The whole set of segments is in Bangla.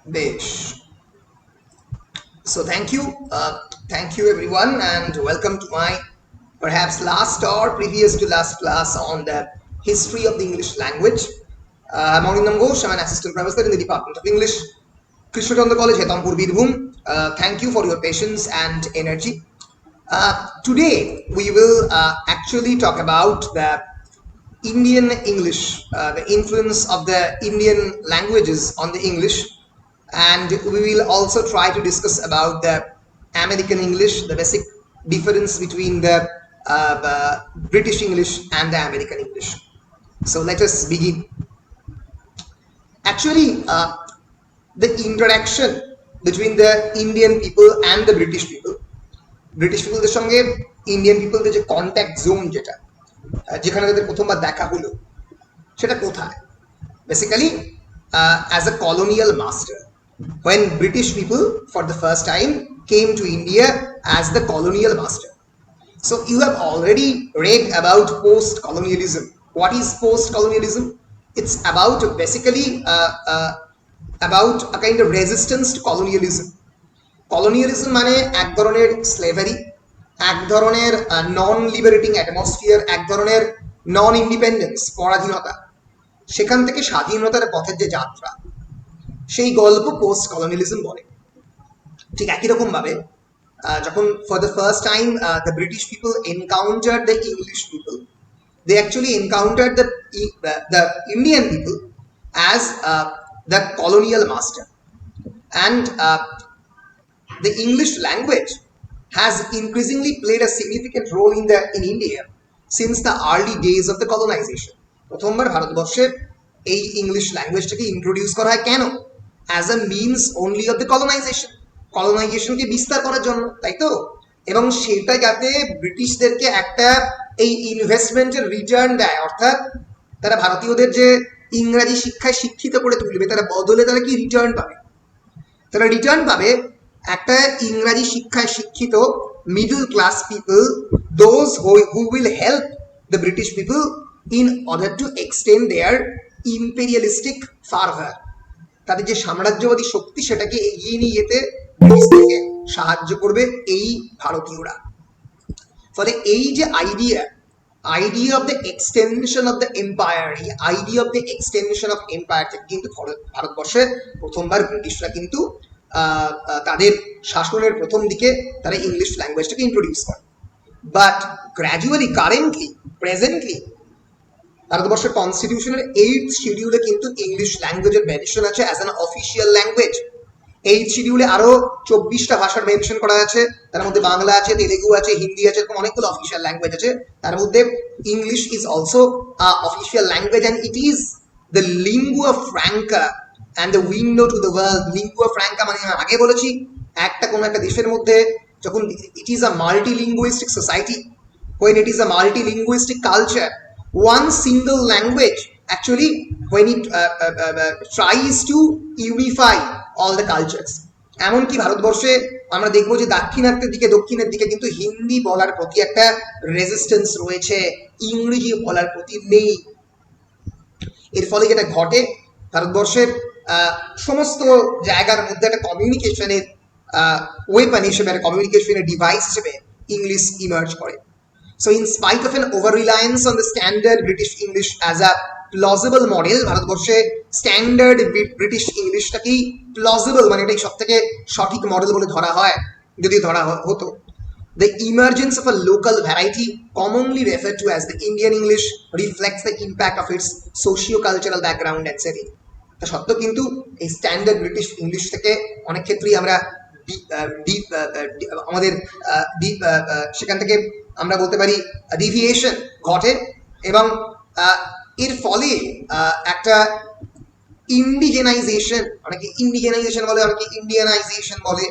Besh. So thank you everyone, and welcome to my perhaps last or previous to last class on the history of the English language. I'm Arindam Ghosh. I'm an assistant professor in the Department of English, Krishna Chandra College, Hetampur, Birbhum. Thank you for your patience and energy. Today we will actually talk about the Indian English, the influence of the Indian languages on the English, and we will also try to discuss about the American English, the basic difference between the British English and the American English. So let us begin. Actually, the interaction between the Indian people and the British পিপলদের সঙ্গে ইন্ডিয়ান পিপলদের যে কন্ট্যাক্ট জোন যেটা যেখানে তাদের প্রথমবার দেখা হলো সেটা কোথায়? Basically, as a colonial master, when British people for the first time came to India as the colonial master. So you have already read about post-colonialism. What is post-colonialism? It's about basically about a kind of resistance to colonialism. Colonialism মানে এক ধরনের স্লেভারি, এক ধরনের নন লিবারেটিং অ্যাটমসফিয়ার, এক ধরনের নন ইন্ডিপেন্ডেন্স, পরাধীনতা, সেখান থেকে স্বাধীনতার পথের যে যাত্রা, সেই গল্প পোস্ট কলোনিয়ালিজম বলে। ঠিক একই রকম ভাবে যখন for the first time the British people encounter the English people, they actually encounter the Indian people as the colonial master, and the English language has increasingly played a significant role in India since the early days of the colonization. প্রথমবার ভারতবর্ষে এই ইংলিশ ল্যাঙ্গুয়েজটাকে ইন্ট্রোডিউস করা হয় কেন? As a means only of the কলোনাইজেশনকে বিস্তার করার জন্য, তাই তো? এবং সেটা যাতে ব্রিটিশদেরকে একটা এই ইনভেস্টমেন্টের রিটার্ন দেয়, অর্থাৎ তারা ভারতীয়দের যে ইংরাজি শিক্ষায় শিক্ষিত করে তুলবে, তারা বদলে তারা কি রিটার্ন পাবে? তারা রিটার্ন পাবে একটা ইংরাজি শিক্ষায় শিক্ষিত middle class people, those who will help the British people in order to extend their imperialistic fervour. তাদের যে সাম্রাজ্যবাদী শক্তি সেটাকে এগিয়ে নিয়ে যেতে ব্রিটিশদেরকে সাহায্য করবে এই ভারতীয়রা। ফলে এই যে idea of the extension of the empire, এই idea of the extension of empire থেকে কিন্তু ভারতবর্ষে প্রথমবার ব্রিটিশরা কিন্তু তাদের শাসনের প্রথম দিকে তারা ইংলিশ ল্যাঙ্গুয়েজটাকে ইন্ট্রোডিউস করে। বাট গ্র্যাজুয়ালি প্রেজেন্টলি ভারতবর্ষের কনস্টিটিউশনের 8th শিডিউলে কিন্তু ইংলিশ ল্যাঙ্গুয়েজের মেনশন আছে as an official language. 8th শিডিউলে আরো 24টা ভাষার মেনশন করা আছে, তার মধ্যে বাংলা আছে, তেলেগু আছে, হিন্দি আছে, এরকম অনেকগুলো অফিসিয়াল ল্যাঙ্গুয়েজ আছে। তার মধ্যে English is also official language, and it is the lingua franca and the window to the world. Lingua franca মানে আগে বলেছি, কোনো একটা দেশের মধ্যে যখন it is a multilinguistic society, when it is a multilinguistic culture, one single language actually when it tries to unify all the cultures. এমনকি ভারতবর্ষে আমরা দেখবো যে দক্ষিণের দিকে কিন্তু হিন্দি বলার প্রতি একটা রেজিস্ট্যান্স রয়েছে, ইংরেজি বলার প্রতি নেই। এর ফলে যেটা ঘটে, ভারতবর্ষের সমস্ত জায়গার মধ্যে একটা কমিউনিকেশনের ওয়েপন হিসেবে, একটা কমিউনিকেশনের ডিভাইস হিসেবে ইংলিশ ইমার্জ করে। So in spite of an over-reliance on the standard British English as a plausible model, ভারতবর্ষে স্ট্যান্ডার্ড ব্রিটিশ ইংলিশটাকেই প্লজিবল মানে এটাই সব থেকে সঠিক মডেল বলে ধরা হয়, যদি ধরা হতো। The emergence of a local variety, commonly referred to as the Indian English, reflects the impact of its socio-cultural background and setting. তা সত্ত্বেও কিন্তু এই স্ট্যান্ডার্ড ব্রিটিশ ইংলিশ থেকে অনেক ক্ষেত্রেই আমরা আমাদের সেখান থেকে আমরা বলতে পারি ডিভিয়েশন ঘটে, এবং এর ফলে একটা ইন্ডিজেনাইজেশন, অনেকে ইন্ডিজেনাইজেশন বলে, অনেকে ইন্ডিয়ানাইজেশন বলে,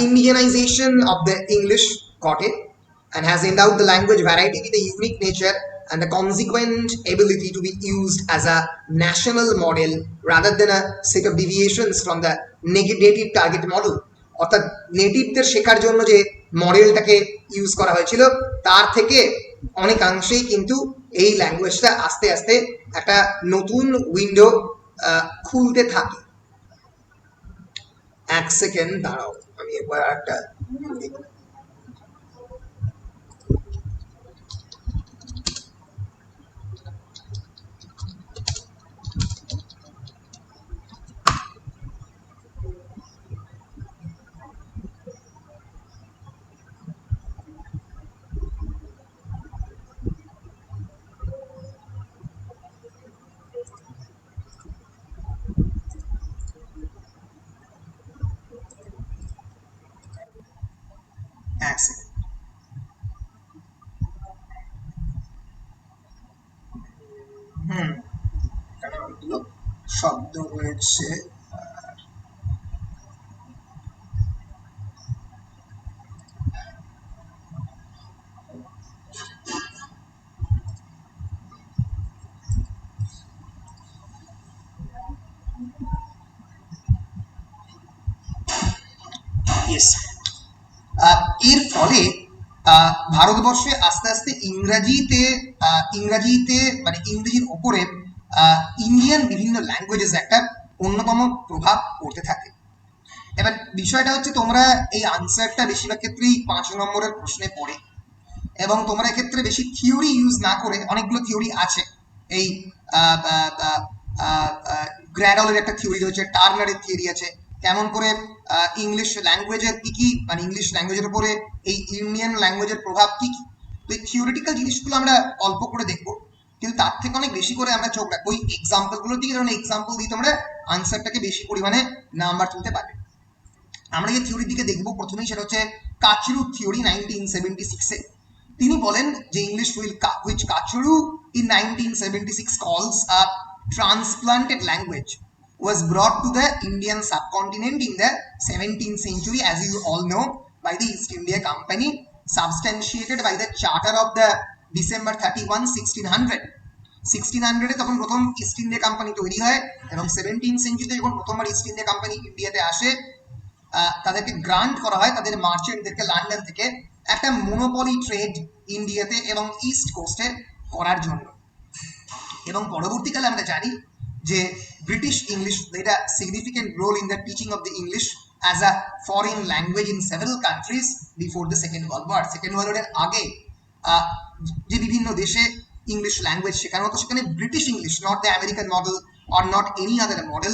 ইন্ডিজেনাইজেশন অফ দ্য ইংলিশ ঘটে, and has endowed the language variety with a unique nature and the consequent ability to be used as a national model rather than a set of deviations from the native target model. অর্থাৎ নেটিভদের শেখার জন্য যে মডেলটাকে ইউজ করা হয়েছিল তার থেকে অনেকাংশেই কিন্তু এই ল্যাঙ্গুয়েজটা আস্তে আস্তে একটা নতুন উইন্ডো খুলতে থাকে। এক সেকেন্ড দাঁড়াও, আমি একবার একটা এক সেকেন্ড। এখানে অনেকগুলো শব্দ রয়েছে। ইয়েস। এর ফলে ভারতবর্ষে আস্তে আস্তে ইংরাজিতে মানে ইংরেজির ওপরে ইন্ডিয়ান বিভিন্ন ল্যাঙ্গুয়েজেস একটা অন্যতম প্রভাব পড়তে থাকে। এবার বিষয়টা হচ্ছে, তোমরা এই আনসারটা বেশিরভাগ ক্ষেত্রেই 5 নম্বরের প্রশ্নে পড়ে, এবং তোমরা এক্ষেত্রে বেশি থিওরি ইউজ না করে, অনেকগুলো থিওরি আছে, এই গ্র্যাডলের একটা থিওরি রয়েছে, টার্নারের থিওরি আছে, কেমন করে ইংলিশ ল্যাঙ্গুয়েজের কি কি, মানে ইংলিশ ল্যাঙ্গুয়েজের উপরে এই ইন্ডিয়ান ল্যাঙ্গুয়েজের প্রভাব কি কি। তো এই থিওরিটিক্যাল জিনিসগুলো আমরা অল্প করে দেখবো, কিন্তু তার থেকে অনেক বেশি করে আমরা চোখ রাখবো ওই এক্সাম্পলগুলোর দিকে, যেমন এক্সাম্পল দিয়ে তোমরা আনসারটাকে বেশি পরিমাণে নাম্বার তুলতে পারবে। আমরা যে থিওরির দিকে দেখবো প্রথমেই, সেটা হচ্ছে কাচরু থিওরি 1976-এ। তিনি বলেন যে English which Kachuru in 1976 calls a transplanted language was brought to the Indian subcontinent in the 17th century, as you all know, by the East India Company, substantiated by the Charter of the December 31, 1600. 1600-এ তখন প্রথম ইস্ট ইন্ডিয়া কোম্পানি তৈরি হয়, এবং 17th সেঞ্চুরিতে যখন প্রথমবার ইস্ট ইন্ডিয়া কোম্পানি ইন্ডিয়াতে আসে, তাদেরকে গ্রান্ট করা হয় তাদের মার্চেন্টদেরকে লন্ডন থেকে একটা মনোপলি ট্রেড ইন্ডিয়াতে এবং ইস্ট কোস্টে করার জন্য। এবং পরবর্তীকালে আমরা জানি যে British English played a significant role in the teaching of the English as a foreign language in several countries before the Second World War. Second world ওয়ারের আগে যে বিভিন্ন দেশে ইংলিশ ল্যাঙ্গুয়েজ শেখানো হতো, সেখানে British English, not the American model or not any other model,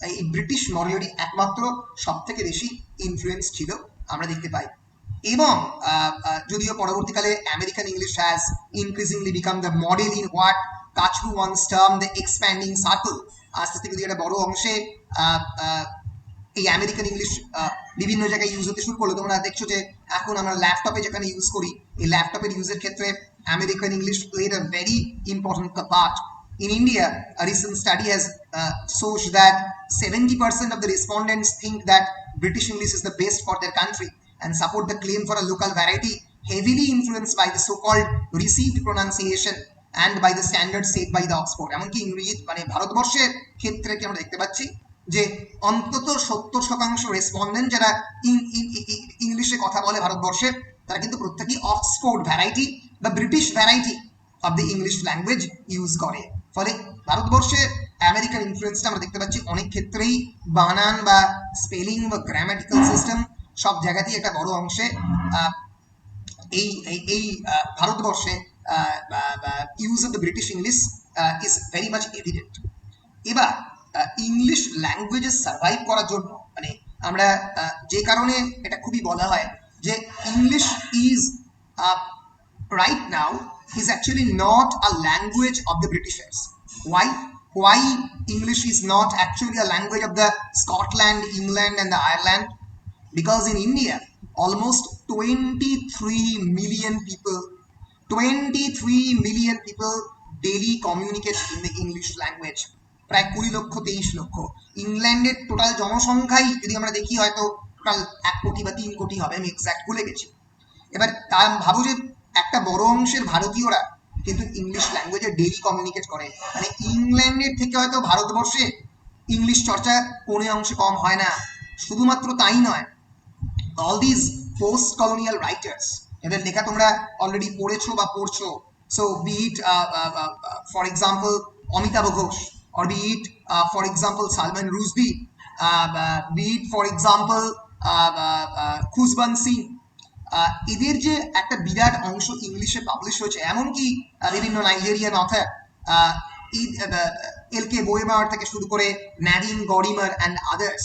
এই ব্রিটিশ মডেলটি একমাত্র সব থেকে বেশি ইনফ্লুয়েন্স ছিল আমরা দেখতে পাই। এবং যদিও পরবর্তীকালে American English has increasingly become the model in what Kachru once term the expanding circle. আস্তে আস্তে যদি একটা বড় অংশে এই আমেরিকান ইংলিশ বিভিন্ন জায়গায় ইউজ হতে শুরু করলো। তোমরা দেখছো যে এখন আমরা ল্যাপটপে যেখানে ইউজ করি, এই ল্যাপটপের ইউজের ক্ষেত্রে American English played a very important part. In India, a recent study has shown that 70% of the respondents think that British English is the best for their country and support the claim for a local variety, heavily influenced by the so-called received pronunciation and by the standards set by the Oxford. এমনকি ইংরেজি মানে ভারতবর্ষের ক্ষেত্রে কি আমরা দেখতে পাচ্ছি যে অন্তত 70% রেসপন্ডেন্ট যারা ইংলিশে কথা বলে ভারতবর্ষে, তারা কিন্তু প্রত্যেকেই অক্সফোর্ড ভ্যারাইটি বা British variety of the English language use করে। ফলে ভারতবর্ষে আমেরিকান ইনফ্লুয়েন্সটা আমরা দেখতে পাচ্ছি অনেক ক্ষেত্রেই বানান বা স্পেলিং বা গ্রামাটিক্যাল সিস্টেম সব জায়গাতেই একটা বড় অংশে এই এই ভারতবর্ষে use of the British English is very much evident. এবার ইংলিশ ল্যাঙ্গুয়েজে সার্ভাইভ করার জন্য, মানে আমরা যে কারণে এটা খুবই বলা হয় যে English is right now is actually not a language of the Britishers. Why English is not actually a language of the Scotland, England and the Ireland? Because in India almost 23 million people daily communicate in the English language. প্রায় 20 লক্ষ 23 লক্ষ। ইংল্যান্ডের টোটাল জনসংখ্যাই যদি আমরা দেখি হয়তো টোটাল 1 কোটি বা 3 কোটি হবে, আমি এক্স্যাক্ট ভুলে গেছি। এবার তা ভাবো যে একটা বড় অংশের ভারতীয়রা কিন্তু ইংলিশ ল্যাঙ্গুয়েজে ডেইলি কমিউনিকেট করে, মানে ইংল্যান্ডের থেকে হয়তো ভারতবর্ষে ইংলিশ চর্চা কোনো অংশে কম হয় না। শুধুমাত্র তাই নয়, all this post colonial writers, এদের লেখা তোমরা অলরেডি পড়েছো বা পড়ছো। So be it for example Amitav Ghosh, or be it for example Salman Rushdie, be it for example Khushwant Singh, এদের যে একটা বিরাট অংশ ইংলিশে পাবলিশ হয়েছে, এমনকি বিভিন্ন নাইজেরিয়ান অথার এল কে বোয়েমার থেকে শুরু করে ন্যাডিন গরিমার অ্যান্ড আদার্স,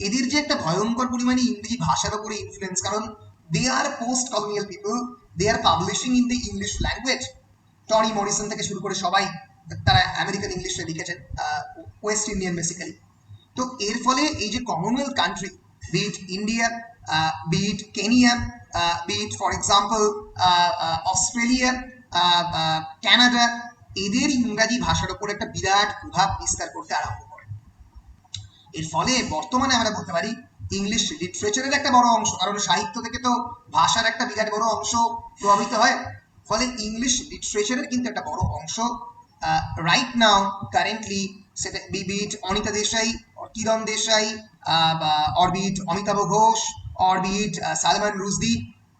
এদের যে একটা ভয়ঙ্কর পরিমাণে ইংরেজি ভাষার উপরে ইনফ্লুয়েন্স, কারণ they are post colonial people, they are publishing in the English language. Toni Morrison থেকে শুরু করে সবাই তারা আমেরিকান ইংলিশে লিখেছেন, ওয়েস্ট ইন্ডিয়ান বেসিক্যালি। তো এর ফলে এই যে Commonwealth country, be it India, be it Kenya, be it for example Australia, Canada, এদের ইংরাজি ভাষার উপর একটা বিরাট প্রভাব বিস্তার করতে আরম্ভ করে। এর ফলে বর্তমানে আমরা বলতে পারি ইংলিশ লিটারেচারের একটা বড় অংশ, কারণ সাহিত্য থেকে তো ভাষার একটা বিরাট বড় অংশ প্রভাবিত হয়, ফলে ইংলিশ লিটারেচারের কিন্তু একটা বড় অংশ রাইট নাও কারেন্টলি, সেটা বিট অনিতা দেশাই, কিরণ দেশাই, অরবিট অমিতাভ ঘোষ, অরবিট সালমান রুশদি,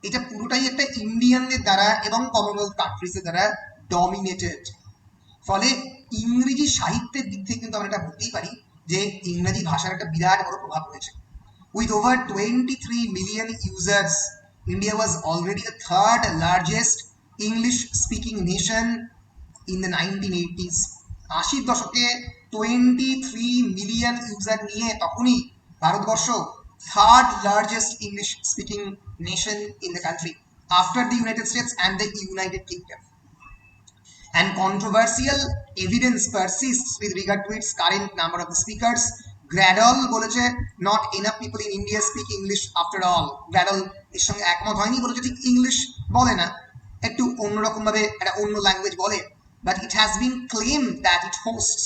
এটা পুরোটাই একটা ইন্ডিয়ানদের দ্বারা এবং কমনওয়েলথ কান্ট্রিজের দ্বারা ডমিনেটেড। ফলে ইংরেজি সাহিত্যের দিক থেকে কিন্তু আমরা এটা বলতেই পারি যে ইংরেজি ভাষার একটা বিরাট বড় প্রভাব রয়েছে। With over 23 million users, India was already the third largest English speaking nation in the 1980s. 80 দশকে 23 মিলিয়ন ইউজার নিয়ে তখনই Bharatvarsha third largest English speaking nation in the country after the United states and the United kingdom. And controversial evidence persists with regard to its current number of the speakers. Gradol বলেছে not enough people in India speak English after all. Gradol এর সঙ্গে একমত হয়নি, বলেছে ঠিক ইংলিশ বলে না, একটু অন্যরকম ভাবে একটা অন্য ল্যাঙ্গুয়েজ বলে, but it has been claimed that it hosts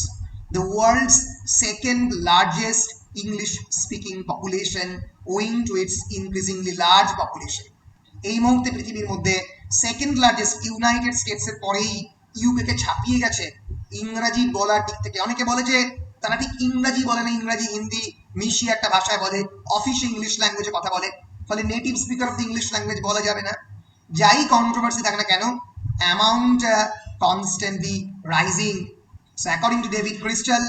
the world's second largest English speaking population owing to its increasingly large population. এই মুহূর্তে পৃথিবীর মধ্যে সেকেন্ড লার্জেস্ট, ইউনাইটেড স্টেটস এর পরেই ইউকে কে ছাপিয়ে গেছে ইংরাজি বলার দিক থেকে। অনেকে বলে যে তারা ঠিক ইংরাজি বলে না, ইংরাজি হিন্দি মিশিয়ে একটা ভাষায় বলে, অফিসিয়াল ইংলিশ ল্যাঙ্গুয়েজে কথা বলে, ফলে native speaker of the English language বলা যাবে না। যাই কন্ট্রোভার্সি থাকে না কেন, amount constantly rising. So according to David Crystal,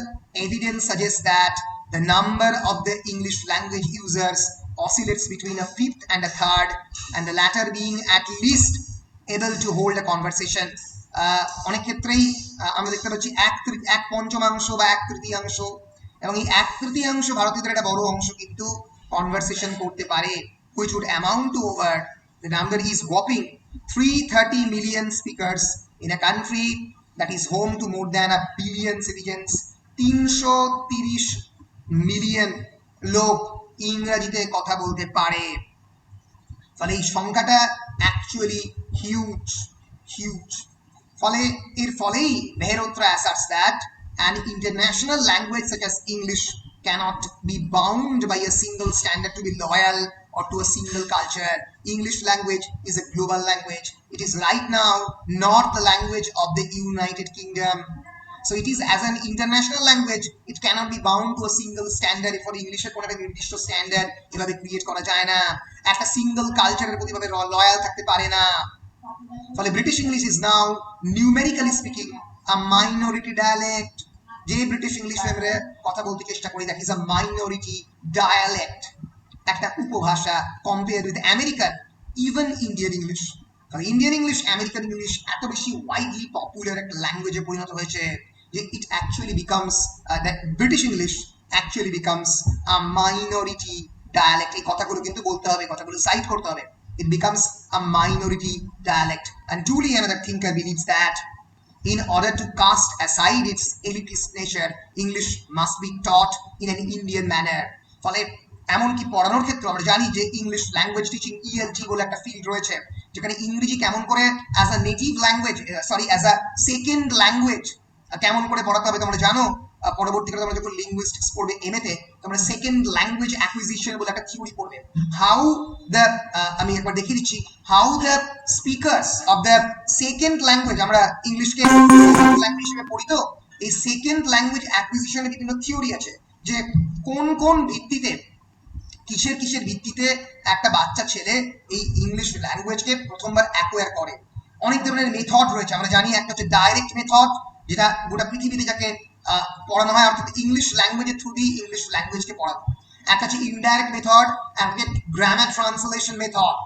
evidence suggests that the number of the English language users oscillates between a fifth and a third, and the latter being at least able to hold a conversation. অনেক ক্ষেত্রেই আমরা দেখতে পাচ্ছি এক পঞ্চমাংশ বা এক তৃতীয়াংশ, এবং এই এক তৃতীয়াংশ ভারতীয়দের একটা বড় অংশ কিন্তু কনভারসেশন করতে পারে, which would amount to over, the number is whopping 330 million speakers in a country that is home to more than a billion citizens. 330 million লোক ইংরেজিতে কথা বলতে পারে, ফলে এই সংখ্যাটা অ্যাকচুয়ালি হিউজ হিউজ। ফলে এর ফলেই মেহরোত্রা asserts that an international language such as English cannot be bound by a single standard to be loyal or to a single culture. English language is a global language. It is right now not the language of the United Kingdom. So it is as an international language, it cannot be bound to a single standard. For English কোনো একটা নির্দিষ্ট স্ট্যান্ডার্ড এভাবে ক্রিয়েট করা যায় না, একটা সিঙ্গল কালচারের প্রতি ভাবে লয়াল থাকতে পারে না। ফলে British English is now numerically speaking a minority dialect. যে ব্রিটিশ ইংলিশ আমরা কথা বলতে চেষ্টা করি, that is a minority dialect, একটা উপভাষা compare with American, even Indian English. কারণ ইন্ডিয়ান ইংলিশ আমেরিকান ইংলিশ এত বেশি ওয়াইডলি পপুলার একটা ল্যাঙ্গুয়েজে পরিণত হয়েছে যে it actually becomes, that British English actually becomes a minority dialect. এই কথাগুলো কিন্তু বলতে হবে, কথাগুলো সাইট করতে হবে। It becomes a minority dialect. And truly another thinker believes that in order to cast aside its elitist nature, English must be taught in an Indian manner. ফলে এমনকি পড়ানোর ক্ষেত্রে আমরা জানি যে ইংলিশ ল্যাঙ্গুয়েজ টিচিং ELT বলে একটা ফিল্ড রয়েছে, যেখানে ইংরেজি কেমন করে as a native language, as a second language কেমন করে পড়াতে হবে তোমরা জানো। পরবর্তীকালে তোমরা যখন লিঙ্গুইস্টিক্স পড়বে এমএতে, তোমরা সেকেন্ড ল্যাঙ্গুয়েজ অ্যাকুইজিশন বলে একটা থিওরি পড়বে। হাউ দ্য, আমি একবার দেখিয়ে দিচ্ছি, how the speakers of the second language, আমরা ইংলিশকে ল্যাঙ্গুয়েজ হিসেবে পড়ি, তো এই সেকেন্ড ল্যাঙ্গুয়েজ অ্যাকুইজিশনের বিভিন্ন থিওরি আছে, যে কোন কোন ভিত্তিতে, কিসের কিসের ভিত্তিতে একটা বাচ্চা ছেলে এই ইংলিশ ল্যাঙ্গুয়েজকে প্রথমবার অ্যাকোয়ার করে। অনেক ধরনের মেথড রয়েছে আমরা জানি। একটা হচ্ছে ডাইরেক্ট মেথড, যেটা গোটা পৃথিবীতে যাকে পড়ানো হয়, অর্থাৎ ইংলিশ ল্যাঙ্গুয়েজের থ্রু দিয়ে ইংলিশ ল্যাঙ্গুয়েজকে পড়ানো। একটা হচ্ছে ইনডাইরেক্ট মেথড, একটা গ্রামার ট্রান্সলেশন মেথড,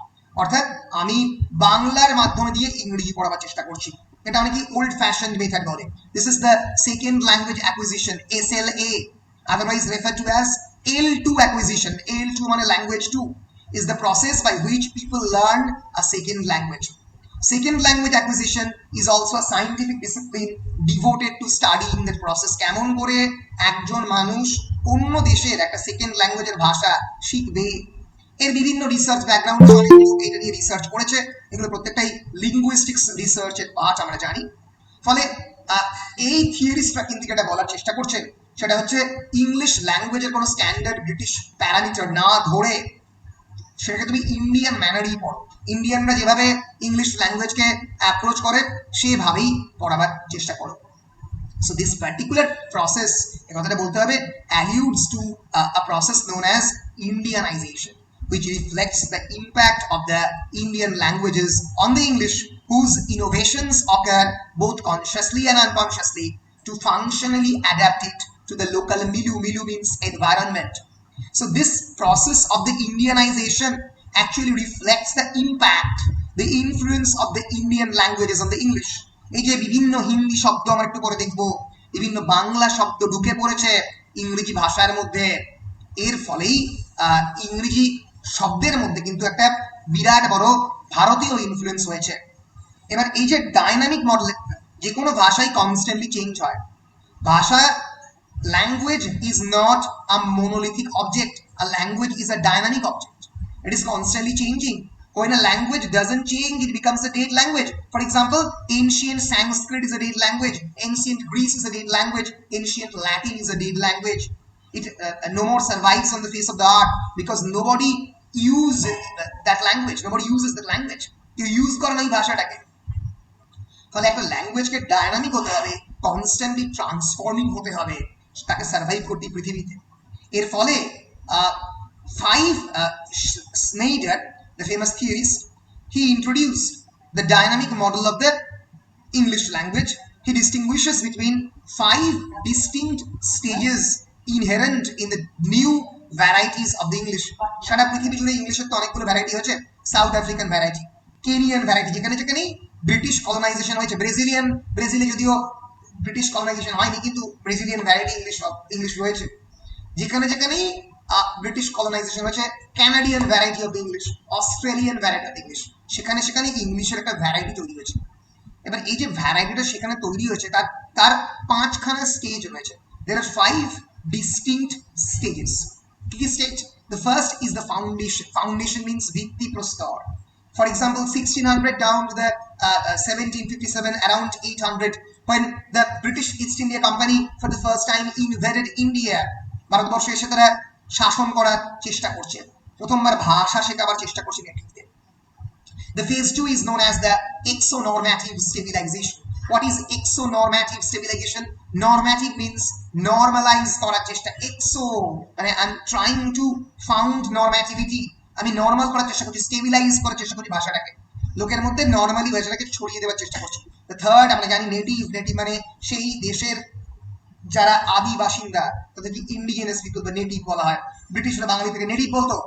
অর্থাৎ আমি বাংলার মাধ্যমে দিয়ে ইংরেজি পড়াবার চেষ্টা করছি, এটা অনেকে ওল্ড ফ্যাশন মেথড বলে। This is the second language acquisition, SLA, otherwise referred to as L2 acquisition. L2 মানে language 2 is the process by which people learn a second language. Second language acquisition is also a scientific discipline devoted to studying that process. কেমন করে একজন মানুষ অন্য দেশের একটা সেকেন্ড ল্যাঙ্গুয়েজের ভাষা শিখবে, এর বিভিন্ন রিসার্চ ব্যাকগ্রাউন্ড এটা নিয়ে রিসার্চ করেছে, এগুলো প্রত্যেকটাই লিঙ্গুইস্টিক্স রিসার্চের পার্ট আমরা জানি। ফলে এই থিওরিস্টরা কিন্তু যেটা বলার চেষ্টা করছে সেটা হচ্ছে ইংলিশ ল্যাঙ্গুয়েজের কোনো স্ট্যান্ডার্ড ব্রিটিশ প্যারামিটার না ধরে সেটাকে তুমি ইন্ডিয়ান ম্যানারেই পড়ো, ইন্ডিয়ানরা যেভাবে ইংলিশ ল্যাঙ্গুয়েজকে অ্যাপ্রোচ করে সেভাবেই পড়াবার চেষ্টা করো। So this particular process, এ কথাটা বলতে হবে, alludes to a process known as Indianization, which reflects the impact of the Indian languages on the English, whose innovations occur both consciously and unconsciously to functionally adapt it to the local milieu means environment. So this process of the Indianization actually reflects the impact, the influence of the Indian languages on the English. এই যে বিভিন্ন হিন্দি শব্দ আমরা একটু পরে দেখবো, বিভিন্ন বাংলা শব্দ ঢুকে পড়েছে ইংরেজি ভাষার মধ্যে, এর ফলেই ইংরেজি শব্দের মধ্যে কিন্তু একটা বিরাট বড় ভারতীয় ইনফ্লুয়েন্স হয়েছে। এবার এই যে ডাইনামিক মডেল, যে কোনো ভাষাই কনস্ট্যান্টলি চেঞ্জ হয়, ভাষা language is not a monolithic object. A language is a dynamic object. It is constantly changing. When a language doesn't change, it becomes a dead language. For example, ancient Sanskrit is a dead language, ancient Greece is a dead language, ancient Latin is a dead language. It no more survives on the face of the earth because nobody uses that language. Nobody uses that language. You use করে না এই ভাষাটাকে। ফলে একটা ল্যাঙ্গুয়েজকে ডায়নামিক হতে হবে, কনস্ট্যান্টলি ট্রান্সফর্মিং হতে হবে তাকে সার্ভাইভ করতে পৃথিবীতে। এর ফলে Snyder, the famous theorist, he introduced the dynamic model of the English language. He distinguishes between 5 distinct stages inherent in the new varieties of the English. সারা পৃথিবী জুড়ে ইংলিশের তো অনেকগুলো ভ্যারাইটি হচ্ছে, south African variety, Kenyan variety, যেখানে যেখানে ব্রিটিশ কলোনাইজেশন হয়েছে, ব্রাজিলে যদিও ব্রিটিশ কলোনাইজেশন হয়নি কিন্তু ব্রাজিলিয়ান ভ্যারাইটি ইংলিশ রয়েছে, যেখানে যেখানেই ব্রিটিশ কলোনাইজেশন হয়েছে, Canadian variety of English, Australian variety of English, সেখানে সেখানে ইংলিশের একটা ভ্যারাইটি তৈরি হয়েছে। এবার এই যে ভ্যারাইটিটা সেখানে তৈরি হয়েছে তার 5খানা স্টেজ রয়েছে। There are 5 distinct stages. কি stage? The first is the foundation. Foundation means ভিত্তি প্রস্তর। For example, 1600 down to the 1757, around 800, when the British East India Company for the first time invaded India, ভারতবর্ষে এসে তারা শাসন করার চেষ্টা করছে, প্রথমবার ভাষা শেখাবার চেষ্টা করছে নেটিভদের। The phase 2 is known as the exonormative stabilization. What is exonormative stabilization? Normative means normalize করার চেষ্টা, exo মানে I'm trying to found normativity, আমি নর্মাল করার চেষ্টা করছি, স্টেবিলাইজ করার চেষ্টা করছি ভাষাটাকে, লোকের মধ্যে নর্মালি ভাষাটাকে ছড়িয়ে দেওয়ার চেষ্টা করছি। দ্য থার্ড আমরা জানি নেটিভ মানে সেই দেশের যারা আদি বাসিন্দা তাদেরকে ইন্ডিজিনাস পিপল বা নেটিভ বলা হয়, ব্রিটিশরা বাঙালি থেকে নেটিভ বলতো।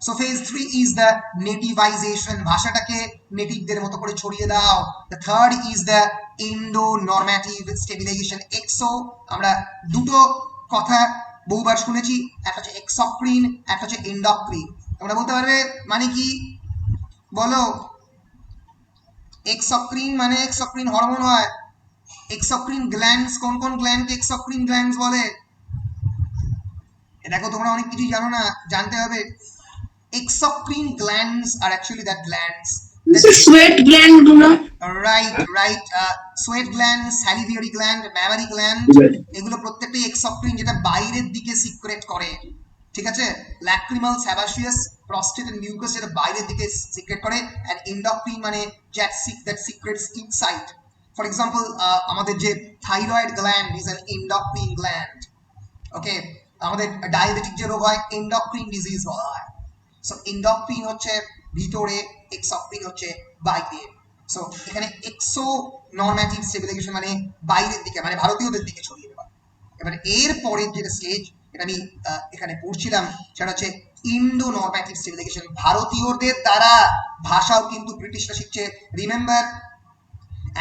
So phase 3 is the nativisation, ভাষাটাকে নেটিভদের মতো করে ছড়িয়ে দাও। The third is the Indo normative stabilisation. এক্সো আমরা দুটো কথা বহুবার শুনেছি, একটা হচ্ছে এক্সোক্রিন, একটা হচ্ছে এন্ডোক্রিন। তোমরা বলতে পারবে মানে কি? বলো। এক্সোক্রিন মানে এক্সোক্রিন হরমোন হয়। এক্সোক্রিন গ্ল্যান্ডস, কোন কোন গ্ল্যান্ডকে এক্সোক্রিন গ্ল্যান্ডস বলে? দেখো তোমরা অনেক কিছু জানো না, জানতে হবে। Exocrine glands are actually that glands. This is sweat gland, do not. Right. Sweat gland, salivary gland, mammary gland, এগুলো প্রত্যেকটাই এক্সোক্রিন, যেটা বাইরের দিকে সিক্রেট করে, ঠিক আছে? Lacrimal, sebaceous, prostate and mucous যেটা বাইরের দিকে সিক্রেট করে, এন্ড এন্ডোক্রিন মানে that secretes inside. For example আমাদের যে thyroid gland is an endocrine gland. Okay, আমাদের ডায়াবেটিক যে রোগ হয় এন্ডোক্রিন ডিজিজ বলা হয়। সো এন্ডোক্রিন হচ্ছে ভিতরে, এক্সোক্রিন হচ্ছে বাইরে। সো এখানে এক্সো নরম্যাটিভ স্টেবিলাইজেশন মানে বাইরের দিকে, মানে ভারতীয়দের দিকে ছড়িয়ে দেওয়া। এবার এর পরের যেটা স্টেজ, এটা আমি এখানে পড়ছিলাম, সেটা হচ্ছে ইন্ডো নর্ম্যাটিভ সিভিলাইজেশন। ভারতীয়দের দ্বারা ভাষাও কিন্তু ব্রিটিশরা শিখছে। রিমেম্বার,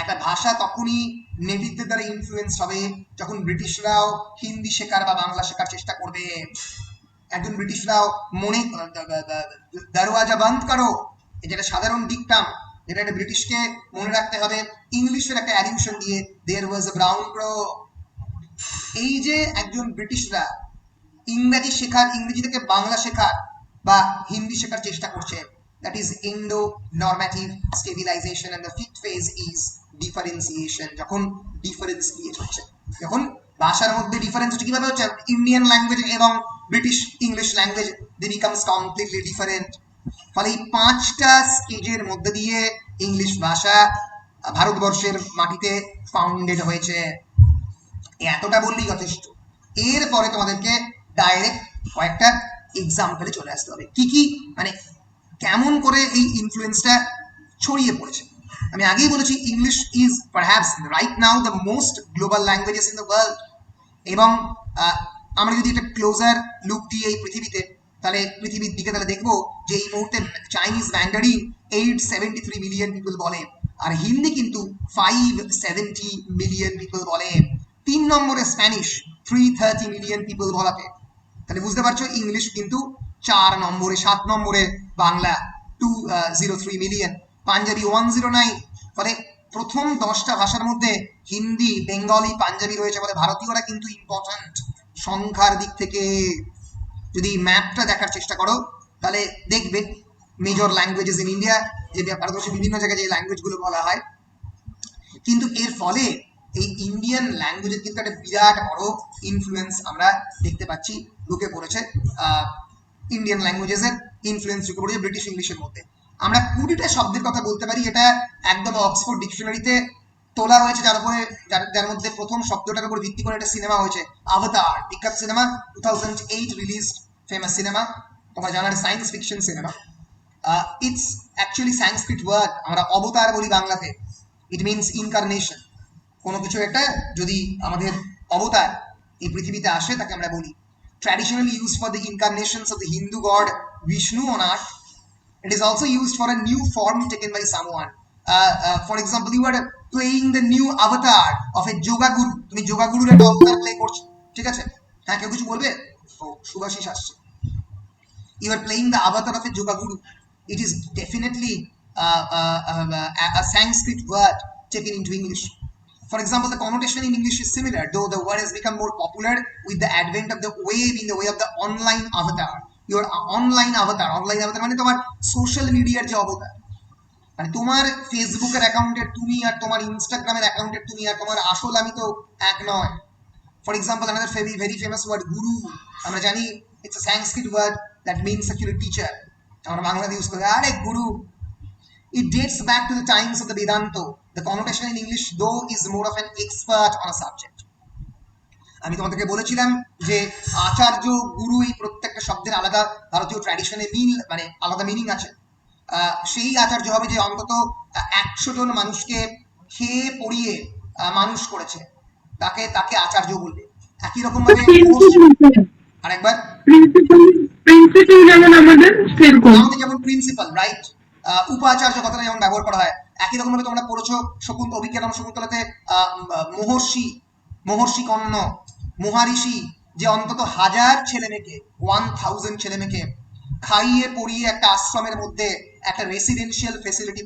একটা ভাষা তখনই নেটিভদের দ্বারা ইনফ্লুয়েন্স হবে যখন ব্রিটিশরাও হিন্দি শেখার বা বাংলা শেখার চেষ্টা করবে। একজন ব্রিটিশরাও মনে দরওয়াজা বন্ধ করো, যেটা সাধারণ ডিকটাম, যেটা একটা ব্রিটিশকে মনে রাখতে হবে ইংলিশের একটা অ্যালিউশন দিয়ে, দেয়ার ওয়াজ আ ব্রাউন ব্রো। এই যে একজন ব্রিটিশরা ইংরেজি শেখার, ইংরেজি থেকে বাংলা শেখার বা হিন্দি শেখার চেষ্টা করছে, that is Indo normative stabilisation, and the fifth phase is differentiation. যখন ডিফারেন্স ক্রিয়েট হচ্ছে, যখন ভাষার মধ্যে ডিফারেন্স হচ্ছে, কিভাবে হচ্ছে, ইন্ডিয়ান ল্যাঙ্গুয়েজ এবং British English language they becomes completely different. ফলে এই পাঁচটা স্টেজের মধ্যে দিয়ে ইংলিশ ভাষা ভারতবর্ষের মাটিতে ফাউন্ডেড হয়েছে। এতটা বললেই যথেষ্ট। এরপরে তোমাদেরকে ডাইরেক্ট কয়েকটা এক্সাম্পলে চলে আসতে হবে, কি কি মানে কেমন করে এই ইনফ্লুয়েন্সটা ছড়িয়ে পড়েছে। আমি আগেই বলেছি, English is perhaps right now the most global languages in the world. এবং আমরা যদি একটা ক্লোজার লুক দিই এই পৃথিবীতে, তাহলে পৃথিবীর দিকে তাহলে দেখবো যে এই মুহূর্তে চাইনিজ ম্যান্ডারিন 873 মিলিয়ন পিপল বলে, আর হিন্দি কিন্তু 570 মিলিয়ন পিপল বলে। 3 নম্বরে স্প্যানিশ 330 মিলিয়ন পিপল বলাতে। তাহলে বুঝতে পারছো ইংলিশ কিন্তু 4 নম্বরে। 7 নম্বরে বাংলা 203 মিলিয়ন, পাঞ্জাবি 109। ফলে প্রথম 10টা ভাষার মধ্যে হিন্দি, বেঙ্গলি, পাঞ্জাবি রয়েছে। ফলে ভারতীয়রা কিন্তু ইম্পর্ট্যান্ট সংখ্যার দিক থেকে। যদি ম্যাপটা দেখার চেষ্টা করো তাহলে দেখবে মেজর ল্যাঙ্গুয়েজেস ইন ইন্ডিয়া, যে ভারতবর্ষের বিভিন্ন জায়গায় যে ল্যাঙ্গুয়েজগুলো বলা হয়, কিন্তু এর ফলে এই ইন্ডিয়ান ল্যাঙ্গুয়েজের কিন্তু একটা বিরাট বড় ইনফ্লুয়েন্স আমরা দেখতে পাচ্ছি ঢুকে পড়েছে। ইন্ডিয়ান ল্যাঙ্গুয়েজেসের ইনফ্লুয়েন্স ঢুকে পড়েছে ব্রিটিশ ইংলিশের মধ্যে। আমরা 20টা শব্দের কথা বলতে পারি, এটা একদম অক্সফোর্ড ডিকশনারিতে তোলা হয়েছে, যার মধ্যে প্রথম শব্দটার উপর ভিত্তি করে একটা সিনেমা হয়েছে, আভাতার, বিখ্যাত সিনেমা, 2008 রিলিজ, ফেমাস সিনেমা, তোমরা জানার science fiction cinema. It's actually Sanskrit word, আমরা অবতার বলি বাংলাতে। It means incarnation. কোনো কিছু একটা যদি আমাদের অবতার এই পৃথিবীতে আসে, তাকে আমরা বলি। Traditionally used for the incarnations of the Hindu god Vishnu on earth, it is also used for a new form taken by someone. For example, you are playing the new avatar of a yoga guru. তুমি যোগা গুরুর একটা অবতার প্লে করছো, ঠিক আছে? হ্যাঁ, কেউ কিছু বলবে? ও, শুভাশিস আসছে। You are playing the avatar of a yoga guru. It is definitely a Sanskrit word taken into English. For example, the connotation in English is similar, though the word has become more popular with the advent of the wave in the way of the online avatar. Your online avatar মানে তোমার সোশ্যাল মিডিয়ার যে অবতার, মানে তোমার ফেসবুকের অ্যাকাউন্টের তুমি আর তোমার ইনস্টাগ্রামের অ্যাকাউন্টের তুমি আর তোমার আসল আমি তো এক নয়। For example, another very famous word, গুরু, আমরা জানি it's a Sanskrit word that means actually teacher. আমরা বাংলাতে ইউজ করি, আরে গুরু। It dates back to the times of the Vedanta. The connotation in English, though, is more of an expert on a subject. আমি তোমাদেরকে বলেছিলাম যে আচার্য, গুরু, এই প্রত্যেকটা শব্দের আলাদা ভারতীয় ট্র্যাডিশনে মানে আলাদা মিনিং আছে। সেই আচার্য হবে যে অন্তত 100 জন মানুষকে খেয়ে পড়িয়ে মানুষ করেছে, তাকে আচার্য বলবে। একই রকম ভাবে আরেকবার আমাদের যেমন প্রিন্সিপাল, রাইট, উপাচার্য কথাটা যেমন ব্যবহার করা হয়, একই রকম ভাবে তোমরা পড়েছো অভিজ্ঞানম শকুন্তলাতে মহর্ষি কর্ণ, মহারিষি, যে অন্তত 1000 ছেলে মেয়েকে 1000 ছেলে মেয়েকে খাইয়ে পড়িয়ে একটা আশ্রমের মধ্যে একটা রেসিডেন্সিয়াল ফেসিলিটি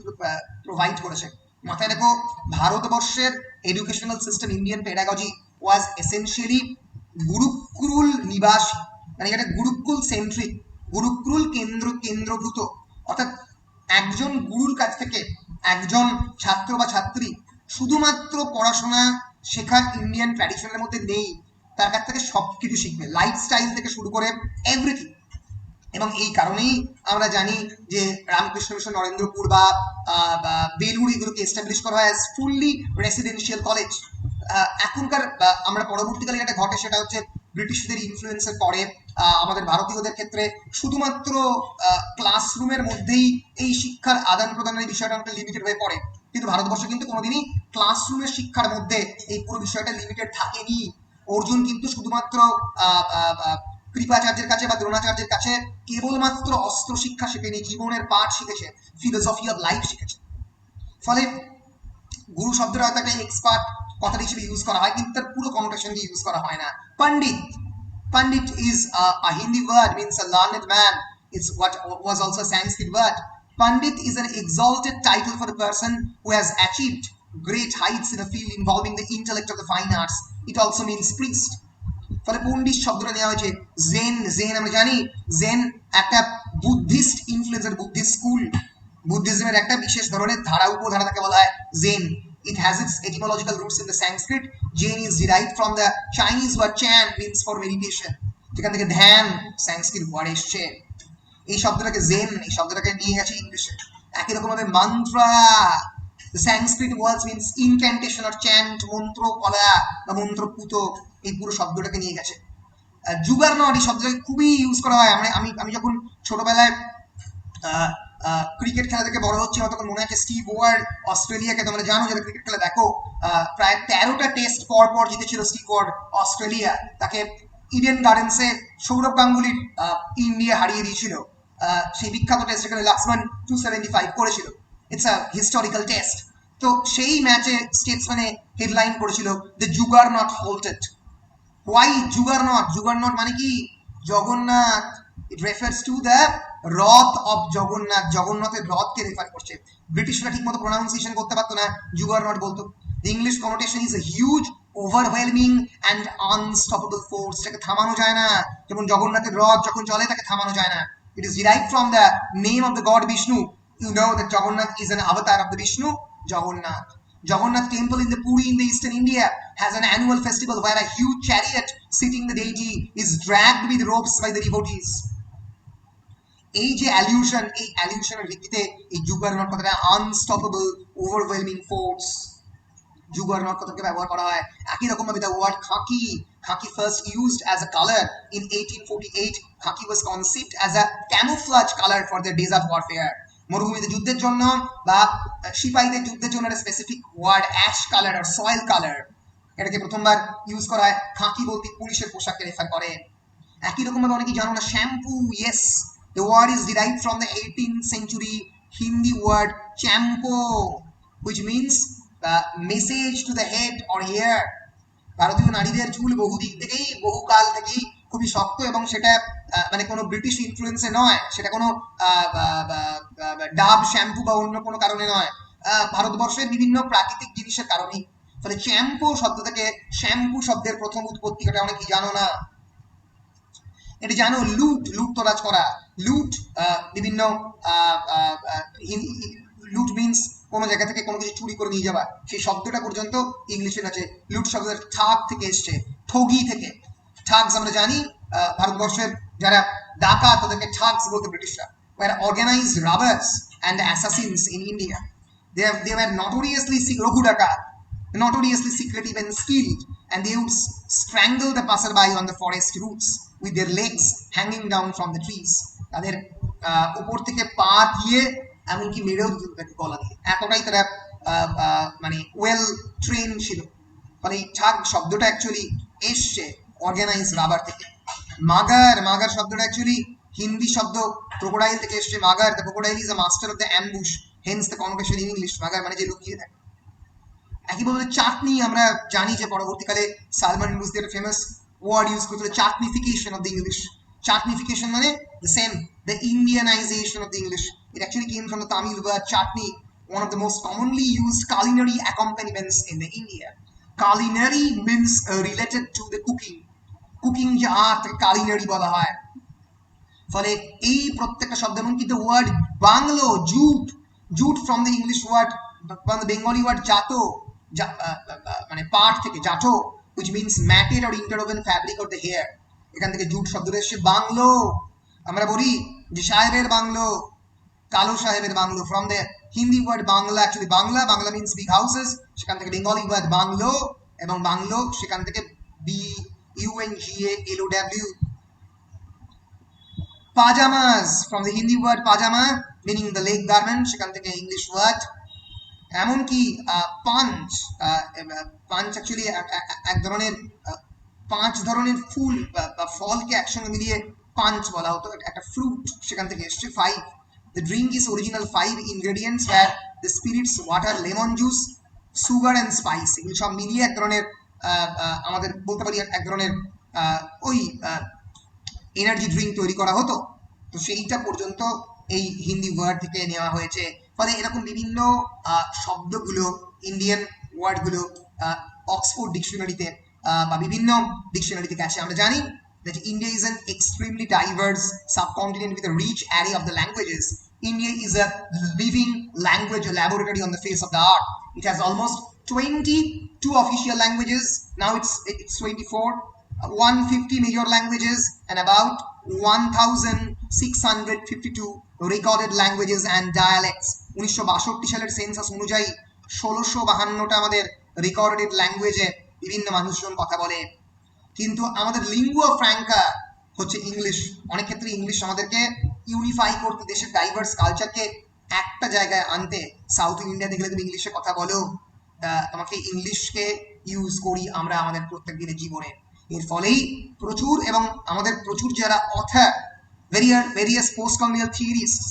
প্রোভাইড করেছে। মাথায় রেখো, ভারতবর্ষের এডুকেশনাল সিস্টেম, ইন্ডিয়ান পেডাগজি ওয়াজ এসেনশিয়ালি গুরুকুল নিবাসী, মানে এটা গুরুকুল সেন্ট্রিক, গুরুকুল কেন্দ্রভূত। অর্থাৎ একজন গুরুর কাছ থেকে একজন ছাত্র বা ছাত্রী শুধুমাত্র পড়াশোনা শেখার ইন্ডিয়ান ট্র্যাডিশনের মধ্যে নেই, তার কাছ থেকে সবকিছু শিখবে, লাইফস্টাইল থেকে শুরু করে এভরিথিং। এবং এই কারণেই আমরা জানি যে রামকৃষ্ণ মিশন নরেন্দ্রপুর বা বেলুড় এগুলোকে এস্টাবলিশ করা হয় অ্যাজ ফুললি রেসিডেন্সিয়াল কলেজ। এখনকার আমরা পরবর্তীকালে যেটা ঘটে সেটা হচ্ছে ব্রিটিশদের ইনফ্লুয়েন্সের পরে আমাদের ভারতীয়দের ক্ষেত্রে শুধুমাত্র ক্লাসরুমের মধ্যেই এই শিক্ষার আদান প্রদানের বিষয়টা অনেকটা লিমিটেড হয়ে পড়ে। কিন্তু ভারতবর্ষ কিন্তু কোনোদিনই ক্লাসরুমের শিক্ষার মধ্যে এই পুরো বিষয়টা লিমিটেড থাকেনি। অর্জুন কিন্তু শুধুমাত্র কৃপাচার্যের কাছে বা দ্রোণাচার্যের কাছে কেবলমাত্র অস্ত্র শিক্ষা শেখেনি, জীবনের পাঠ শিখেছে, ফিলোসফি অফ লাইফ শিখেছে। ফলে গুরু শব্দটা হয়তো একটা এক্সপার্ট কথা হিসেবে ইউজ করা হয়, কিন্তু তার পুরো কনোটেশন দিয়ে ইউজ করা হয় না। পণ্ডিত, Pandit is a Hindi word, means a learned man. It's what was also a Sanskrit word. Pandit is an exalted title for a person who has achieved great heights in a field involving the intellect of the fine arts. It also means priest. ফলে পণ্ডিত শব্দটা নেওয়া হয়েছে। জেন, জেন আমরা জানি জেন একটা বুদ্ধিস্ট ইনফ্লুয়েন্সার, বুদ্ধিস্ট স্কুল, বুদ্ধিজমের একটা বিশেষ ধরনের ধারা, উপধারা তাকে বলা হয় gen. It has its etymological roots in the Sanskrit. Jain is derived from the Chinese word chan, means for meditation, যেখান থেকে ধ্যান সংস্কৃত ওয়ার্ড এসছে। এই শব্দটাকে জেন, এই শব্দটাকে নিয়ে গেছে ইংলিশে। একই রকম ভাবে mantra, the Sanskrit words means incantation or chant, মন্ত্র পড়া বা মন্ত্র পুত, এই পুরো শব্দটাকে নিয়ে গেছে। জুগারনট এই শব্দটাকে খুবই ইউজ করা হয়। আমি যখন ছোটবেলায় ক্রিকেট খেলা থেকে বড় হচ্ছে, আমার তখন মনে আছে স্টিভ ওয়ার্ড অস্ট্রেলিয়াকে, তোমরা জানো যারা ক্রিকেট খেলা দেখো, প্রায় 13টা টেস্ট পর পর জিতেছিল স্টিভ ওয়ার্ড অস্ট্রেলিয়া। তাকে ইডেন গার্ডেন্সে সৌরভ গাঙ্গুলির ইন্ডিয়া হারিয়ে দিয়েছিল সেই বিখ্যাত টেস্ট, যেখানে লাক্সমান 275 করেছিল। It's a historical test. তো সেই ম্যাচে স্টেটসম্যানে হেডলাইন করেছিল দ্য জুগার নট হোল্টেড। হোয়াই জুগার নট? জুগার নট মানে কি? Jagannath. It refers to the রথ অফ জগন্নাথ, জগন্নাথের রথকে রেফার করছে। ব্রিটিশরা ঠিক মতো প্রোনাউন্সিয়েশন করতে পারতো না, জুগার নট বলতো। The English connotation is a huge, overwhelming and unstoppable force. এটাকে থামানো যায় না, যেমন জগন্নাথের রথ যখন চলে তাকে থামানো যায় না। It is derived from the name of the god Vishnu. You know that Jagannath is an avatar of the Vishnu, Jagannath. Jagannath temple in the Puri in the eastern India has an annual festival where a huge chariot sitting the deity is dragged with ropes by the devotees. এই যে অ্যালিউশন, এই অ্যালিউশনের ভিত্তিতে এই জুগারনট কথাটা আনস্টপেবল, ওভারওয়েলমিং ফোর্স, জুগারনট কথাকে ব্যবহার করা হয়। একই রকম ভাবে the word khaki, khaki first used as a colour in 1848. Khaki was conceived as a camouflage colour for the desert warfare. মরুভূমিতে যুদ্ধের জন্য বা সিপাহীদের যুদ্ধের জন্য একটা স্পেসিফিক ওয়ার্ড অ্যাশ কালার আর সয়েল কালার, এটাকে প্রথমবার ইউজ করা হয়। খাকি বলতে পুলিশের পোশাককে রেফার করে। একই রকম ভাবে অনেকেই জানো না shampoo. Yes, the word is derived from the 18th century Hindi word champo, which means message to the head or hair. ভারতীয় নারীদের চুল বহু দিক থেকেই, বহু কাল থেকেই খুবই শক্ত, এবং সেটা মানে কোনো ব্রিটিশ ইনফ্লুয়েন্সে নয়, সেটা কোনো ডাব শ্যাম্পু বা অন্য কোনো কারণে নয়, ভারতবর্ষের বিভিন্ন প্রাকৃতিক জিনিসের কারণেই। ফলে চ্যাম্পো শব্দ থেকে শ্যাম্পু শব্দের প্রথম উৎপত্তি ঘটে, অনেকেই জানো না। এটা জানো লুট, লুটতরাজ করা, লুট বিভিন্ন লুট মিনস কোনো জায়গা থেকে কোনো কিছু চুরি করে নিয়ে যাওয়া, সেই শব্দটা পর্যন্ত ইংলিশে আছে। লুট শব্দের ঠাগ থেকে এসছে, ঠগি থেকে। ঠাগস আমরা জানি ভারতবর্ষের যারা ডাকাত তাদেরকে ঠাগস বলতে ব্রিটিশরা। were organized robbers and assassins in India. They were notoriously Raghu ডাকাত, notoriously secretive and skilled, and they would strangle the passerby on the forest routes with their legs hanging down from the trees. তাদের উপর থেকে পা দিয়ে এমনকি মেরেও দিত তাকে গলা দিয়ে, এতটাই তারা মানে ওয়েল ট্রেন ছিল। ফলে এই ঠাগ শব্দটা অ্যাকচুয়ালি এসছে অর্গানাইজ রাবার থেকে। মাগার, মাগার শব্দটা অ্যাকচুয়ালি হিন্দি শব্দ ক্রোকোডাইল থেকে এসছে। Mugger, the crocodile is a master of the ambush, hence the connotation in English. Mugger মানে যে লুকিয়ে থাকে। একইভাবে চাটনি, আমরা জানি যে পরবর্তীকালে সালমান রুশদি একটা ফেমাস ওয়ার্ড ইউজ করেছিল, চাটনিফিকেশন অফ দ্য ইংলিশ। চাটনিফিকেশন মানে the same, the Indianization of the English. It actually came from the Tamil word chutney, one of the most commonly used culinary accompaniments in the India. Culinary means related to the cooking. Cooking যে আর্ট, culinary বলা হয়। ফলে এই প্রত্যেকটা শব্দ, এমনকি the word bungalow, jute, jute from the English word, from the Bengali word jato, মানে পাট থেকে জাটো, which means matted or interwoven fabric of the hair. এখান থেকে জুট শব্দটা এসছে। বাংলো, আমরা বলি যে সাহেবের বাংলো, কালো সাহেবের bungalow, from the Hindi word bangla. Actually bangla, bangla means big houses, সেখান থেকে বেঙ্গলি ওয়ার্ড বাংলো, এবং বাংলো সেখান থেকে BUNGALOW। Pyjamas, from the Hindi word pajama meaning the leg garment, সেখান থেকে ইংলিশ ওয়ার্ড। এমনকি পাঞ্চ, পাঞ্চ অ্যাকচুয়ালি এক ধরনের 5 ধরনের ফুল বা ফলকে একসঙ্গে মিলিয়ে পাঞ্চ বলা হতো, একটা ফ্রুট সেখান থেকে এসছে। 5 the drink is original 5 ingredients were the spirits water lemon juice sugar and spice, এগুলো সব মিলিয়ে এক ধরনের আমাদের বলতে পারি এক ধরনের ওই এনার্জি ড্রিঙ্ক তৈরি করা হতো। তো সেইটা পর্যন্ত এই হিন্দি ওয়ার্ড থেকে নেওয়া হয়েছে। ফলে এরকম বিভিন্ন শব্দগুলো ইন্ডিয়ান ওয়ার্ডগুলো অক্সফোর্ড ডিকশনারিতে বা বিভিন্ন ডিকশনারি থেকে আসে। আমরা জানি that India is an extremely diverse subcontinent with a rich array of the languages. India is a living language laboratory on the face of the earth. It has almost 22 official languages. Now it's 24. 150 major languages and about 1652 recorded languages and dialects. 1962 সালের সেন্সাস অনুযায়ী 1652টা আমাদের রেকর্ডেড ল্যাঙ্গুয়েজে বিভিন্ন মানুষজন কথা বলে। কিন্তু আমাদের লিঙ্গুয়া ফ্র্যাঙ্কা হচ্ছে ইংলিশ। অনেক ক্ষেত্রে ইংলিশ আমাদেরকে ইউনিফাই করতে, দেশের ডাইভার্স কালচারকে একটা জায়গায় আনতে, সাউথ ইন্ডিয়া দেখলে তুমি ইংলিশে কথা বলো, তোমাকে ইংলিশকে ইউজ করি আমরা আমাদের প্রত্যেক দিনের জীবনে। এর ফলেই প্রচুর এবং আমাদের প্রচুর যারা author various post colonial theorist,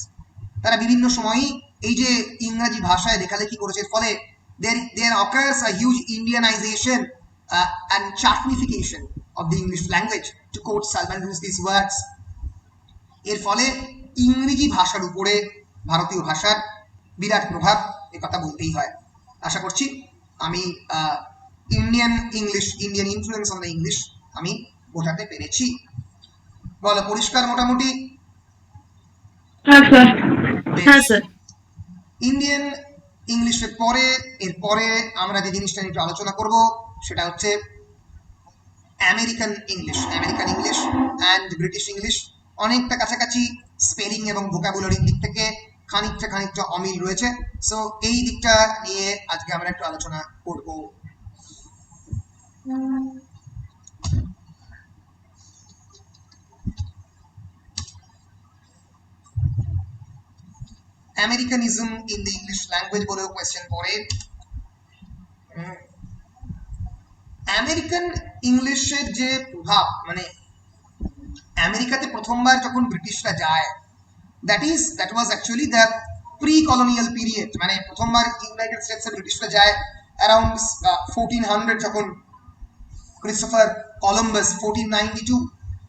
তারা বিভিন্ন সময়ই এই যে ইংরাজি ভাষায় লেখালেখি করেছে, এর ফলে there occurs a huge Indianization and chartnification of the English language, to quote Salman Rushdie's words. এর ফলে ইংরেজি ভাষার উপরে ভারতীয় ভাষার বিরাট প্রভাব, এ কথা বলতেই হয়। আশা করছি আমি Indian influence on the English আমি বোঝাতে পেরেছি। বলো, পরিষ্কার মোটামুটি? হ্যাঁ স্যার। হ্যাঁ স্যার। ইন্ডিয়ান ইংলিশের এরপরে আমরা যে জিনিসটা নিয়ে একটু আলোচনা করব সেটা হচ্ছে American English and British English. অনেকটা কাছাকাছি স্পেলিং এবং ভোকাবুলারির দিক থেকে খানিকটা অমিল রয়েছে। সো এই দিকটা নিয়ে আজকে আমরা একটু আলোচনা করব। আমেরিকানিজম ইন দ্য ইংলিশ ল্যাঙ্গুয়েজ বলেও কোয়েশ্চেন পড়ে। আমেরিকান ইংলিশের যে প্রভাব, মানে আমেরিকাতে প্রথমবার যখন ব্রিটিশরা যায়, that was actually the pre colonial period. মানে প্রথমবার ইউনাইটেড স্টেটসে ব্রিটিশরা যায় অ্যারাউন্ড 1400, যখন ক্রিস্টোফার কলম্বাস 1492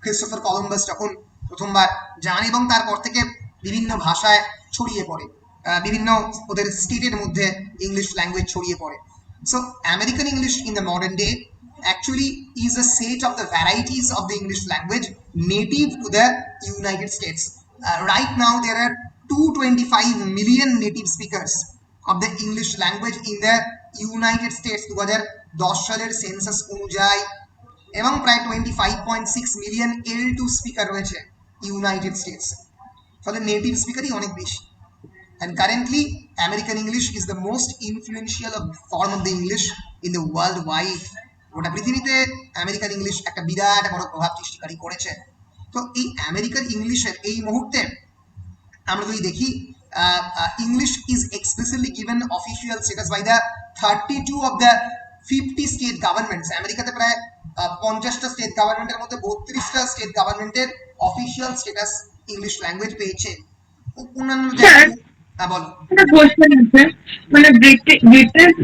ক্রিস্টোফার কলম্বাস যখন প্রথমবার যান, এবং তারপর থেকে বিভিন্ন ভাষায় ছড়িয়ে পড়ে, বিভিন্ন ওদের স্টেটের মধ্যে ইংলিশ ল্যাঙ্গুয়েজ ছড়িয়ে পড়ে। So American English in the modern day actually is a set of the varieties of the English language native to the United States. Right now there are 225 million native speakers of the English language in the United States 2010 সালের সেন্সাস অনুযায়ী, এবং প্রায় 25.6 মিলিয়ন L2 স্পিকার রয়েছে ইউনাইটেড স্টেটস। ফলে নেটিভ স্পিকারই অনেক বেশি। And currently, American English is the most influential form of the English in the world wide. গোটা পৃথিবীতে আমেরিকান ইংলিশ একটা বিরাট বড় প্রভাব সৃষ্টিকারী করেছে। তো এই আমেরিকান ইংলিশের এই মুহূর্তে আমরা যদি দেখি, English is explicitly given official status by the 32 of the 50 state governments. আমেরিকাতে প্রায় 50টা স্টেট গভর্নমেন্টের মধ্যে 32টা স্টেট গভর্নমেন্টের অফিসিয়াল স্টেটাস ইংলিশ ল্যাঙ্গুয়েজ পেয়েছে। অন্যান্য বলো। কোশ্চেন আছে, মানে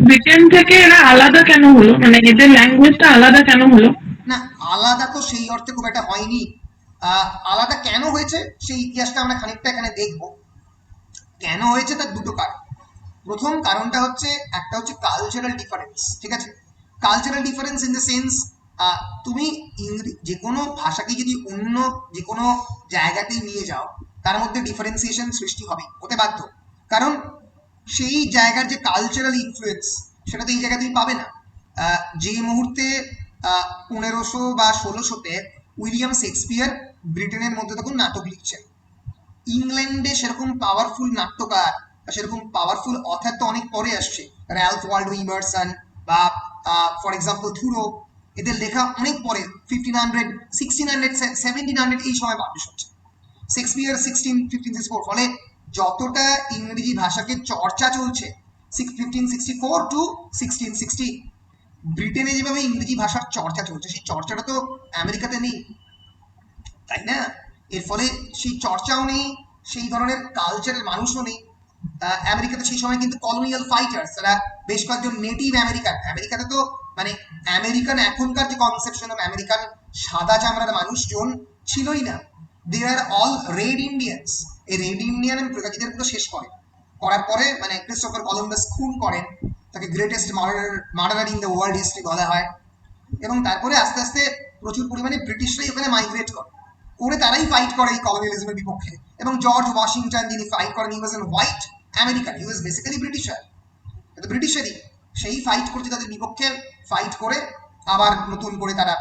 ব্রিটেন থেকে এরা আলাদা কেন হলো, মানে এদের ল্যাঙ্গুয়েজটা আলাদা কেন হলো? না, আলাদা তো সেই অর্থে খুব একটা হয়নি। আলাদা কেন হয়েছে সেই ইতিহাসটা আমরা খানিকটা এখানে দেখব। কেন হয়েছে তার দুটো কারণ। প্রথম কারণটা হচ্ছে, একটা হচ্ছে কালচারাল ডিফারেন্স। ঠিক আছে, cultural difference in the sense, তুমি যে কোনো ভাষাকে যদি অন্য যে কোনো জায়গাতেই নিয়ে যাও, তার মধ্যে ডিফারেন্সিয়েশন সৃষ্টি হতে বাধ্য। কারণ সেই জায়গার যে কালচারাল ইনফ্লুয়েন্স, সেটা তো এই জায়গায় তুমি পাবে না। যে মুহূর্তে 1500 বা 1600-তে উইলিয়াম শেক্সপিয়ার ব্রিটেনের মধ্যে তখন নাটক লিখছেন, ইংল্যান্ডে সেরকম পাওয়ারফুল নাট্যকার বা সেরকম পাওয়ারফুল অথার তো অনেক পরে আসছে। র্যালফ ওয়ালডো ইমারসন বা ফর এক্সাম্পল থুরো, এদের লেখা অনেক পরে, 1500, 1600, 1700 এই সময় পাবলিশ হচ্ছে। শেক্সপিয়ার 1564। ফলে যতটা ইংরেজি ভাষাকে চর্চা চলছে 1564 to 1660, ব্রিটেনে যেভাবে ইংরেজি ভাষার চর্চা চলছে সেই চর্চাটা তো আমেরিকাতে নেই, তাই না? এর ফলে সেই চর্চাও নেই, সেই ধরনের কালচারের মানুষও নেই। আমেরিকাতে সেই সময় কিন্তু কলোনিয়াল ফাইটার্স, তারা বেশ কয়েকজন নেটিভ আমেরিকান, আমেরিকাতে তো মানে আমেরিকান এখনকার যে কনসেপশন অফ আমেরিকান সাদা চামড়ার মানুষজন ছিলই না, দে আর অল রেড ইন্ডিয়ান্স। এই রেড ইন্ডিয়ান প্রজাতিদের পুরো শেষ করে, করার পরে মানে ক্রিস্টোফার কলম্বাস খুন করেন, তাকে greatest murderer in the world history বলা হয়। এবং তারপরে আস্তে আস্তে প্রচুর পরিমাণে ব্রিটিশরাই ওখানে মাইগ্রেট করে, করে তারাই ফাইট করে এই কলোনিয়ালিজমের বিপক্ষে। এবং জর্জ ওয়াশিংটন যিনি ফাইট করেন, he was an white American, he was basically Britisher, কিন্তু ব্রিটিশারই সেই ফাইট করছে তাদের বিপক্ষে, ফাইট করে আবার নতুন করে তারা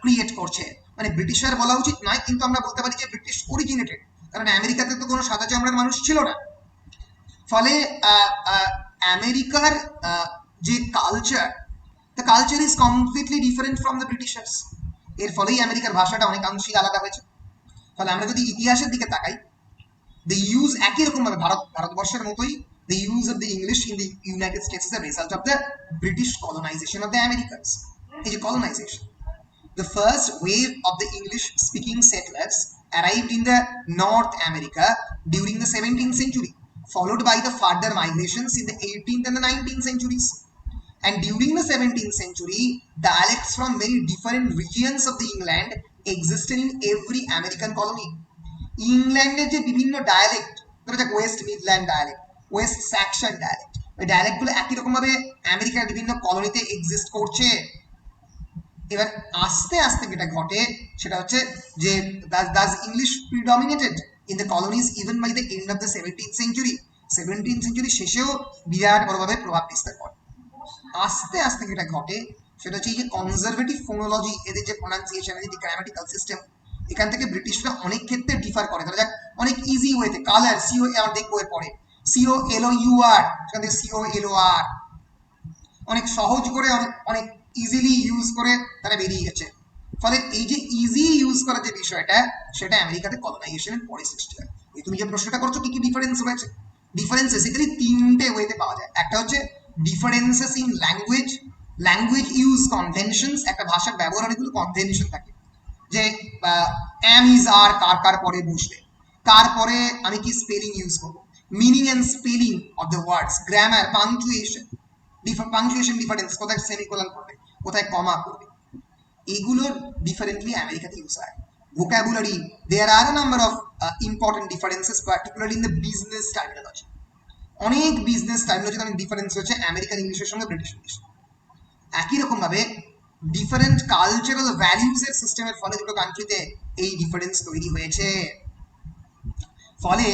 ক্রিয়েট করছে। মানে ব্রিটিশার বলা উচিত নয়, কিন্তু আমরা বলতে পারি যে ব্রিটিশ অরিজিনেটেড, কারণ আমেরিকাতে তো কোনো সাদা চামড়ার মানুষ ছিল না। ফলে আমেরিকার যে culture, the culture is completely different from the ব্রিটিশার্স। এর ফলেই আমেরিকার ভাষাটা অনেকাংশেই আলাদা হয়েছে। ফলে আমরা যদি ইতিহাসের দিকে তাকাই, দ্য ইউজ একই রকম ভাবে ভারতবর্ষের মতোই the use of the English in the United states is the result of the British colonisation of the Americans. এই যে colonisation, the first wave of the English speaking settlers arrived in the North America during the 17th century, followed by the further migrations in the 18th and the 19th centuries. And during the 17th century, dialects from many different regions of the England existed in every American colony. ইংল্যান্ডের যে বিভিন্ন ডায়ালেক্ট, ধরা যাক West Midland dialect, West section dialect, ওই ডায়ালেক্টগুলো একই রকমভাবে আমেরিকার বিভিন্ন কলোনিতে এক্সিস্ট করছে। এবার আস্তে আস্তে যেটা ঘটে সেটা হচ্ছে যে thus English predominated in the colonies even by the end of the 17th century. 17th century শেষেও বিরাট বড়ভাবে প্রভাব বিস্তার করে। আস্তে আস্তে যেটা ঘটে সেটা হচ্ছে এই যে কনজারভেটিভ ফোনোলজি, এদের যে প্রোনাউন্সিয়েশন, এদের যে গ্রামাটিক্যাল সিস্টেম, এখান থেকে ব্রিটিশরা অনেক ক্ষেত্রে ডিফার করে। ধরা যাক অনেক ইজি ওয়েতে কালার, সিও আর দেখবো এর পরে, সিও এলও ইউআর, সেখান থেকে সিও এলও আর, অনেক সহজ করে অনেক অনেক ইজিলি ইউজ করে তারা বেরিয়ে গেছে। ফলে এই যে ইজি ইউজ করার যে বিষয়টা, সেটা আমেরিকাতে কলোনাইজেশনের পরে সৃষ্টি হয়। তুমি যে প্রশ্নটা করছো কি কি ডিফারেন্স রয়েছে, ডিফারেন্স বেসিক্যালি তিনটে ওয়েতে পাওয়া যায়। একটা হচ্ছে differences in language, language use conventions, একটা ভাষার ব্যবহার অনেকগুলো কনভেনশন থাকে, যে অ্যাম ইজ আর কার কার পরে বসবে, কার পরে আমি কি স্পেলিং ইউজ করবো, meaning and spelling of the words, grammar, punctuation, punctuation difference, কোথায় সেমিকোলন করবে, কোথায় কমা করবে, এগুলোর ডিফারেন্টলি আমেরিকাতে ইউজ হয়। vocabulary, there are a number of important differences, particularly in the business terminology. অনেক বিজনেস টার্মিনোলজিতে অনেক ডিফারেন্স হচ্ছে আমেরিকান ইংলিশের সঙ্গে ব্রিটিশ ইংলিশ। একই রকম ভাবে ডিফারেন্ট কালচারাল ভ্যালিউজের সিস্টেমের ফলে দুটো কান্ট্রিতে এই ডিফারেন্স তৈরি হয়েছে। ফলে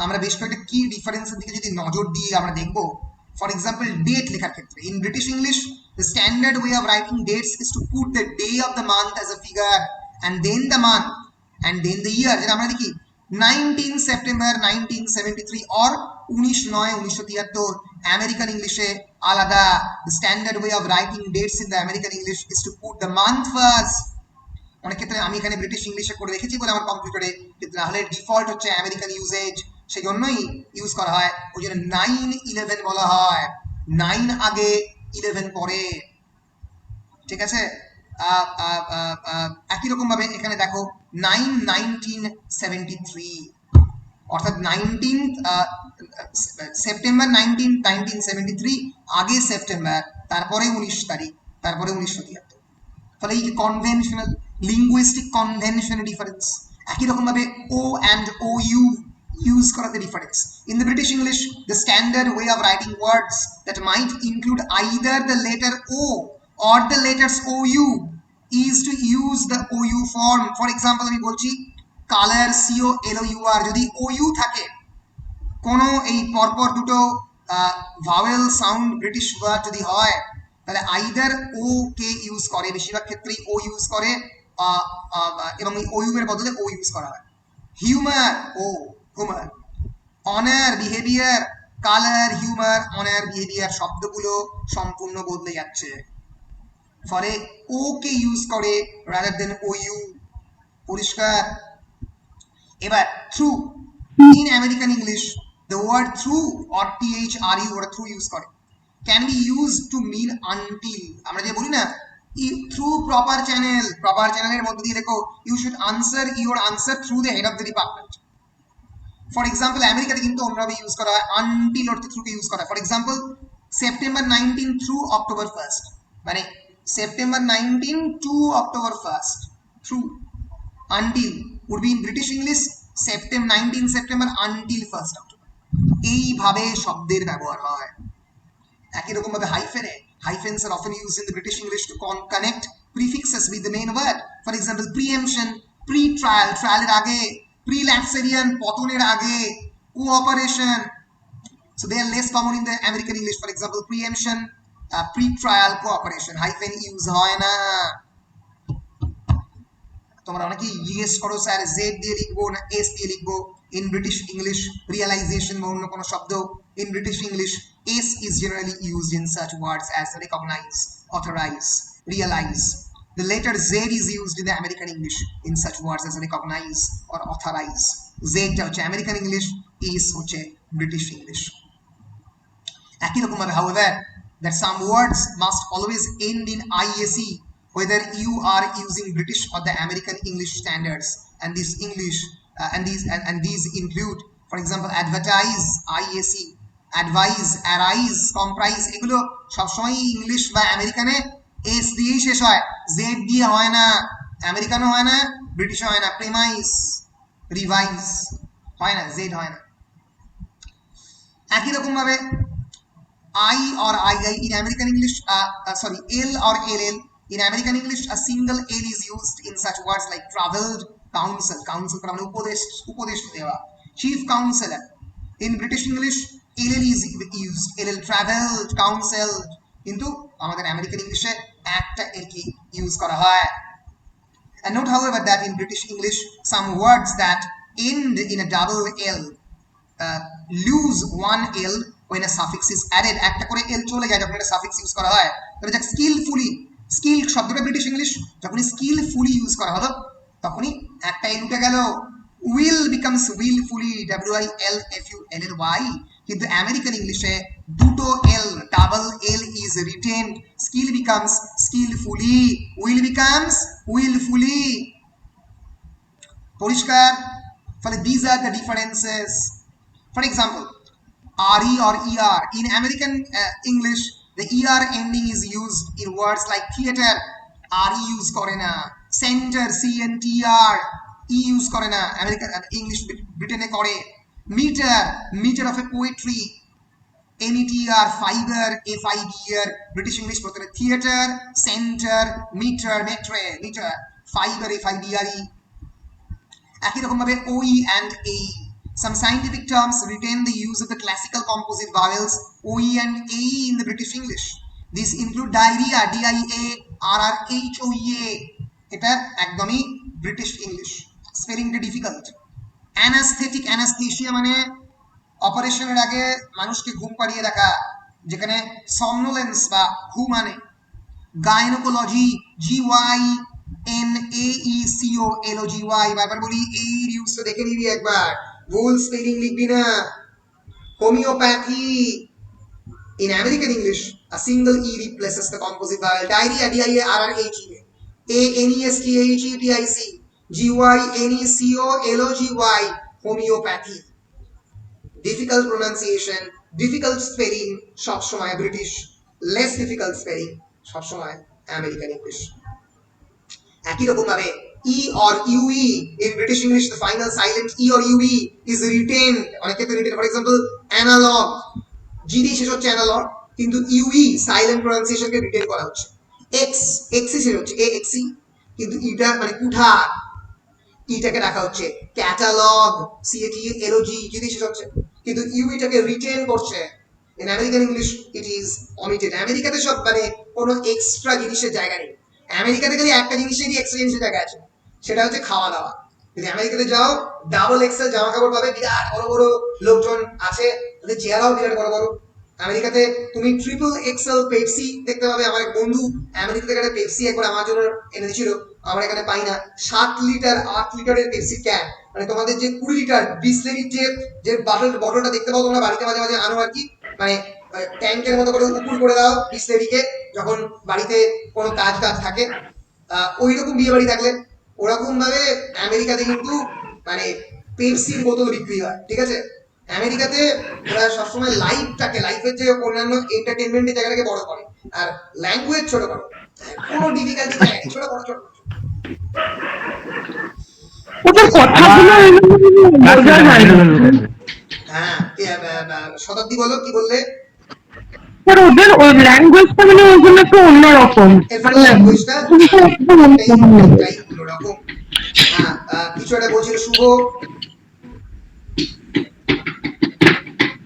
আমরা বেশ কয়েকটা কি ডিফারেন্সের দিকে যদি নজর দিয়ে আমরা দেখবো, ফর এক্সাম্পল ডেট লেখার ক্ষেত্রে, in British English the standard way of writing dates is to put the day of the month as a figure and then the month and then the year. যেটা আমরা দেখি 19 সেপ্টেম্বর 1973 অর 19/9/1973 আমেরিকান ইংলিশে আলাদা। The standard way of writing dates in the American English is to put the month first. অনেক ক্ষেত্রে আমি এখানে ব্রিটিশ ইংলিশে করে রেখেছি বলে আমার কম্পিউটারে, কিন্তু নাহলে ডিফল্ট হচ্ছে আমেরিকান ইউজেজ, সেই জন্যই ইউজ করা হয়। ওই জন্য 9/11 বলা হয়, 9 আগে 11 পরে, ঠিক আছে। একই রকম ভাবে এখানে দেখো 9/1973, অর্থাৎ 19 সেপ্টেম্বর 1973 আগে সেপ্টেম্বর, তারপরে 19 তারিখ, তারপরে 1973। ফলে এই যে কনভেনশনাল লিঙ্গুইস্টিক কনভেনশন ডিফারেন্স। একই রকম ভাবে O and O U use করাতে difference. In the British English the standard way of writing words that might include either the letter O or the letters O U is to use the O U form. For example আমি বলছি colour, C O L O U R, যদি ও ইউ থাকে, কোনো এই পরপর দুটো ভাওয়েল সাউন্ড ব্রিটিশ ওয়ার্ড যদি হয়, তাহলে আইদার ও কে ইউজ করে, বেশিরভাগ ক্ষেত্রেই ও ইউজ করে, এবং এই ও ইউ এর বদলে ও ইউজ করা হয়। Humour, O humour, honour, behaviour, colour, humour, honour, behaviour, শব্দগুলো সম্পূর্ণ বদলে যাচ্ছে। ফলে ও কে ইউজ করে রাদার দেন ও ইউ। পরিষ্কার? এবার through, in American English the word through or THRU ওরা থ্রু ইউজ করে, can be used to mean until, আমরা যে বলি না through proper channel এর মধ্যে দিয়ে লেখো you should answer your answer through the head of the department. For example আমেরিকাতে কিন্তু অন্যভাবে ইউজ করা হয় আনটিল অর্থে থ্রুকে ইউজ করা হয়। For example September 19 through October 1st, মানে September 19 to October 1st through. Until would be in British English September 19 September until 1st October. এইভাবে শব্দের ব্যবহার হয়। একই রকম ভাবে hyphens are often used in the British English to connect prefixes with the main word. For example, preemption, pre-trial, trial এর আগে, pre-lapsarian, পতনের আগে, cooperation. So they are less common in the American English. For example, preemption, pre-trial, cooperation. Hyphen use হয় না। তোমরা অনেকেই জিজ্ঞেস করো স্যার জেড দিয়ে লিখবো না এস দিয়ে লিখবো। ইন ব্রিটিশ ইংলিশ রিয়েলাইজেশন বা অন্য কোনো শব্দ, in British English S is generally used in such words as recognise, authorise, realise. The letter Z is used in the American English in such words as recognize or authorize. Z টা হচ্ছে American English, is হচ্ছে British English. একই রকম ভাবে however that some words must always end in ISE whether you are using British or the American English standards, and this English and these include, for example, advertise, ISE, advise, arise, comprise, এগুলো সবসময় ইংলিশ বা আমেরিকানে এস দিয়েই শেষ হয়, জেড দিয়ে হয় না, আমেরিকানও হয় না, ব্রিটিশও হয় না। প্রেমাইস, রিভাইজ হয় না, জেড হয় না। একই রকম ভাবে I or II in American English, L or LL. In American English, a single L is used in such words like traveled, counsel, করা মানে উপদেশ দেওয়া, chief counselor. In British English, LL is used, LL traveled, counsel, কিন্তু আমাদের আমেরিকান ইংলিশে একটা এল কি ইউজ করা হয়। And note however that in British English, some words that end in a double L lose one L when a suffix is added. একটা করে L চলে যায় যখন একটা suffix ইউজ করা হয়। তবে যাক skillfully, স্কিল শব্দটা ব্রিটিশ ইংলিশ, যখনই skillfully ইউজ করা হলো তখনই একটা L উঠে গেল, will becomes willfully, WILFULLY, কিন্তু আমেরিকান ইংলিশে দুটো L, double L is retained, skill becomes skillfully, will becomes willfully। পরিষ্কার? ফলে these are the differences. For example, RE or ER. In American English, the ER ending is used in words like theater, RE use করে না, center, CNTR, E use করে না, American English ব্রিটেনে করে। meter of a poetry, METR, fiber, FIBR, British English প্রথমে theater, center, meter, fiber, FIBRE। একই রকম ভাবে OE and AE. Some scientific terms retain the use of the classical composite vowels OE and AE in the British English. These include diarrhea, DIA, RRHOEA. এটা একদমই ব্রিটিশ ইংলিশ, স্পেলিংটা ডিফিকাল্ট। অ্যানাস্থেটিক, অ্যানাস্থেশিয়া মানে অপারেশনের আগে মানুষকে ঘুম পাড়িয়ে রাখা, যেখানে somnolence বা ঘুম আনে। গাইনোকোলজি, GYNAECOLOGY, বারবার বলি এই ইউজটা দেখে নিবি একবার, ভুল স্পেলিং লিখবি না। Homeopathy, in American English a single E replaces the composite vowel. Diarrhea, DIA, RRHEA, ANESTHETIC, GYNECOLOGY, homeopathy. Difficult pronunciation, difficult spelling সবসময় ব্রিটিশ, less difficult spelling সবসময় আমেরিকান ইংলিশ। একই রকম ভাবে E or UE in British English, the final silent E or UE is retained, অনেক ক্ষেত্রে retained। For example, analog, G দিয়ে শেষ হচ্ছে analog, কিন্তু UE silent pronunciation কে রিটেন করা হচ্ছে। X শেষ হচ্ছে AXE, কিন্তু এটা মানে কুঠার, ইটাকে রাখা হচ্ছে ক্যাটালগ, CATALOG, G দিয়ে শেষ হচ্ছে, কিন্তু UE টাকে রিটেন করছে। In American English it is omitted. আমেরিকাতে সব মানে কোনো এক্সট্রা জিনিসের জায়গা নেই। আমেরিকাতে খালি একটা জিনিসেরই এক্সট্রা জিনিসের জায়গা আছে, সেটা হচ্ছে খাওয়া দাওয়া। যদি আমেরিকাতে যাও ডাবল এক্সেল জামা কাপড় পাবে, বিরাট বড় বড় লোকজন আছে, তাদের চেহারাও বিরাট বড় বড়। আমেরিকাতে তুমি ট্রিপল এক্সেল পেপসি দেখতে পাবে। আমার এক বন্ধু আমেরিকা থেকে একটা পেপসি একবার আমার জন্য এনে দিয়েছিল, আমরা এখানে পাই না। 7 লিটার 8 লিটারের পেপসি ক্যান, মানে তোমাদের যে 20 লিটার বিসলেরির যে বটলটা দেখতে পাও তোমরা বাড়িতে মাঝে মাঝে আনো আর কি, মানে ট্যাঙ্কের মতো করে উপুর করে দাও বিসলেরিকে যখন বাড়িতে কোনো কাজ টাজ থাকে। ওই রকম বিয়ে বাড়ি থাকলে ওরকম ভাবে আমেরিকাতে কিন্তু মানে পেপসির বোতল বিক্রি হয়, ঠিক আছে? আমেরিকাতে ওরা সবসময় লাইফের যে অন্যান্য এন্টারটেনমেন্টের জায়গাটাকে বড় করে, আর ল্যাঙ্গুয়েজ ছোট করে। কোনো ডিফিকাল্টি জায়গা নেই, ছোট বড় ছোট বড়। ওদের কথাগুলো বোঝা যায় না। হ্যাঁ, শতাব্দী বলো কি বললে? স্যার ওদের ওই ল্যাঙ্গুয়েজটা মানে ওই জন্য একটু অন্যরকম, এরপরে মানে ল্যাঙ্গুয়েজটা একদম অন্যরকম। অনেকটাই অন্যরকম। হ্যাঁ, কিছু একটা বলছিল শুভ।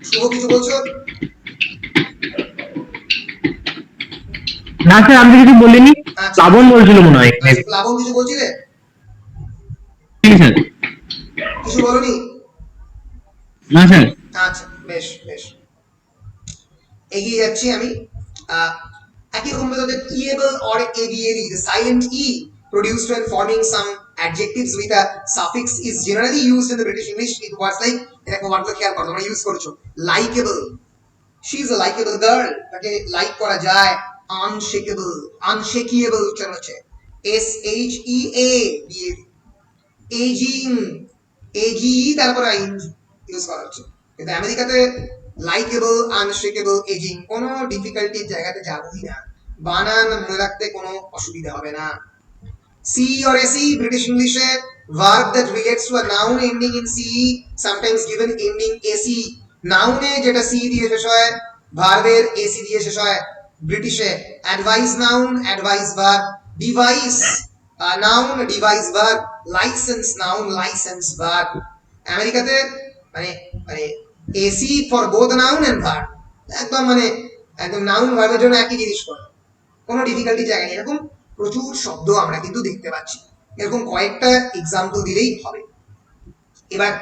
শুভ কিছু বলছো? না স্যার, আমি তো কিছু বলিনি, আচ্ছা, প্লাবন বলছিল মনে হয়। প্লাবন কিছু বলছিলে? জি স্যার। কিছু বলনি? না স্যার। আচ্ছা, বেশ বেশ, এগিয়ে যাচ্ছি আমি। আহ, একই রকম ভাবে ইয়েবল or এবিএবি, the silent e produced when forming some adjectives with a suffix is generally used in the British English with words like, এরকম ওয়ার্ডগুলো খেয়াল করো, তোমরা ইউজ করছো। Likeable, she is a likeable girl, তাকে লাইক করা যায়। আনশেকেবল, আনশেকিয়েবল উচ্চারণ হচ্ছে S H E A B. Ageing, AG তারপরে আইন ইউজ করা হচ্ছে। কিন্তু আমেরিকাতে লাইকেবল, আনশেকেবল, এজিং কোনো ডিফিকাল্টির জায়গাতে যাবোই না, বানান মনে রাখতে কোনো অসুবিধা হবে না। C or se, British English এ verb that relates to a noun ending in ce, sometimes given ending ac। noun এ যেটা c দিয়ে শেষ হয়, verb এর ac দিয়ে শেষ হয়। ব্রিটিশে advice noun, advice verb, device noun, device verb, license noun, license verb। আমেরিকাতে মানে মানে ac for both noun and verb, একদম মানে একদম নাউন ভার্বের জন্য একই জিনিস করে, কোনো ডিফিকাল্টি জায়গা নেই। এরকম প্রচুর শব্দ আমরা কিন্তু দেখতে পাচ্ছি, এরকম কয়েকটা এক্সাম্পল দিলেই হবে। এবার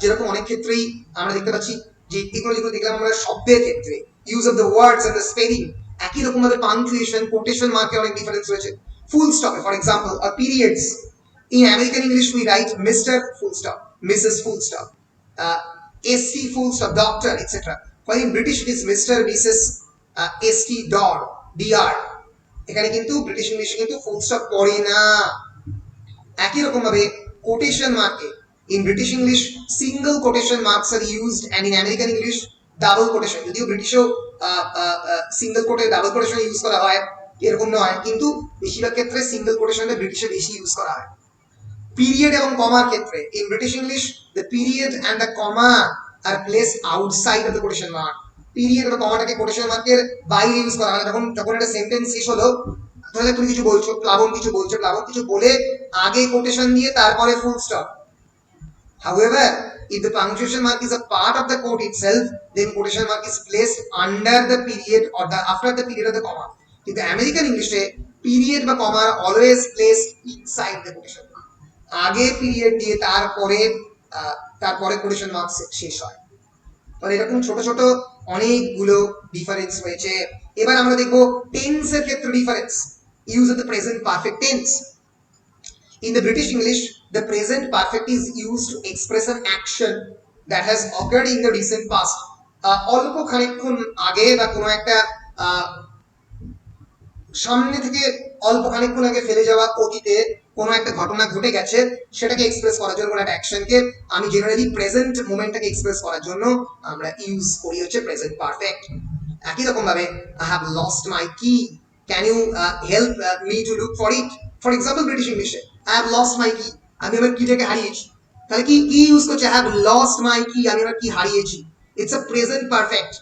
যেরকম অনেক ক্ষেত্রেই আমরা দেখতে পাচ্ছি যে এগুলো যেগুলো দেখলাম আমরা শব্দের ক্ষেত্রে, use of the words and the spelling, একই রকম ভাবে পাংচুয়েশন, কোটেশন মার্কে অনেক ডিফারেন্স রয়েছে। ফুল স্টপে for example periods, in American English we write mister full stop, missus full stop, ST full stop, doctor etcetera. while in British it is Mr, Mrs, ST, DOR, DR। এখানে কিন্তু ব্রিটিশ ইংলিশে কিন্তু ফুল স্টপ পড়ে না। একই রকম ভাবে কোটেশন মার্কে, in British English single quotation marks are used and in American English double quotation. যদিও ব্রিটিশেও সিঙ্গল কোটে ডাবল কোটেশন ইউজ করা হয়, এরকম নয়, কিন্তু বেশিরভাগ ক্ষেত্রে সিঙ্গল কোটেশনটা ব্রিটিশে বেশি ইউজ করা হয়। পিরিয়ড এবং কমার ক্ষেত্রে, in British English the period and the comma are placed outside of the quotation mark. Period বা কমাটাকে কোটেশন মার্কের বাইরে ইউজ করা হয়। যখন যখন একটা সেন্টেন্স শেষ হলো, ধরে তুমি কিছু বলছো, প্লাবন কিছু বলছো, প্লাবন কিছু বলে আগে কোটেশন দিয়ে তারপরে full stop. However, if the punctuation mark is a part of the quote itself, then quotation mark is placed under the period or the after the period of the comma. কিন্তু আমেরিকান ইংলিশে পিরিয়ড বা comma always placed inside the quotation mark. আগে পিরিয়ড দিয়ে তারপরে কোটেশন মার্ক শেষ হয়। তাহলে এরকম ছোট ছোট অনেকগুলো ডিফারেন্স রয়েছে। এবার আমরা দেখবো টেন্সের ক্ষেত্রে difference, use of the present perfect tense. In the British English, the present perfect is used to express an action that has occurred in the recent past. অল্প খানিকক্ষণ আগে বা কোনো একটা সামনে থেকে অল্প খানিকক্ষণ আগে ফেলে যাওয়া অতীতে কোনো একটা ঘটনা ঘটে গেছে, সেটাকে এক্সপ্রেস করার জন্য, কোনো একটা অ্যাকশনকে আমি জেনারেলি প্রেজেন্ট মোমেন্টটাকে এক্সপ্রেস করার জন্য আমরা ইউজ করি হচ্ছে প্রেজেন্ট পারফেক্ট। একই রকম ভাবে I have lost my key, can you help me to look for it. For example British ইংলিশে I have lost my key, আমি আমার কিটাকে হারিয়েছি। তাহলে কি কি ইউজ করছে, I have lost my key, আমি আমার কি হারিয়েছি। It's a present perfect.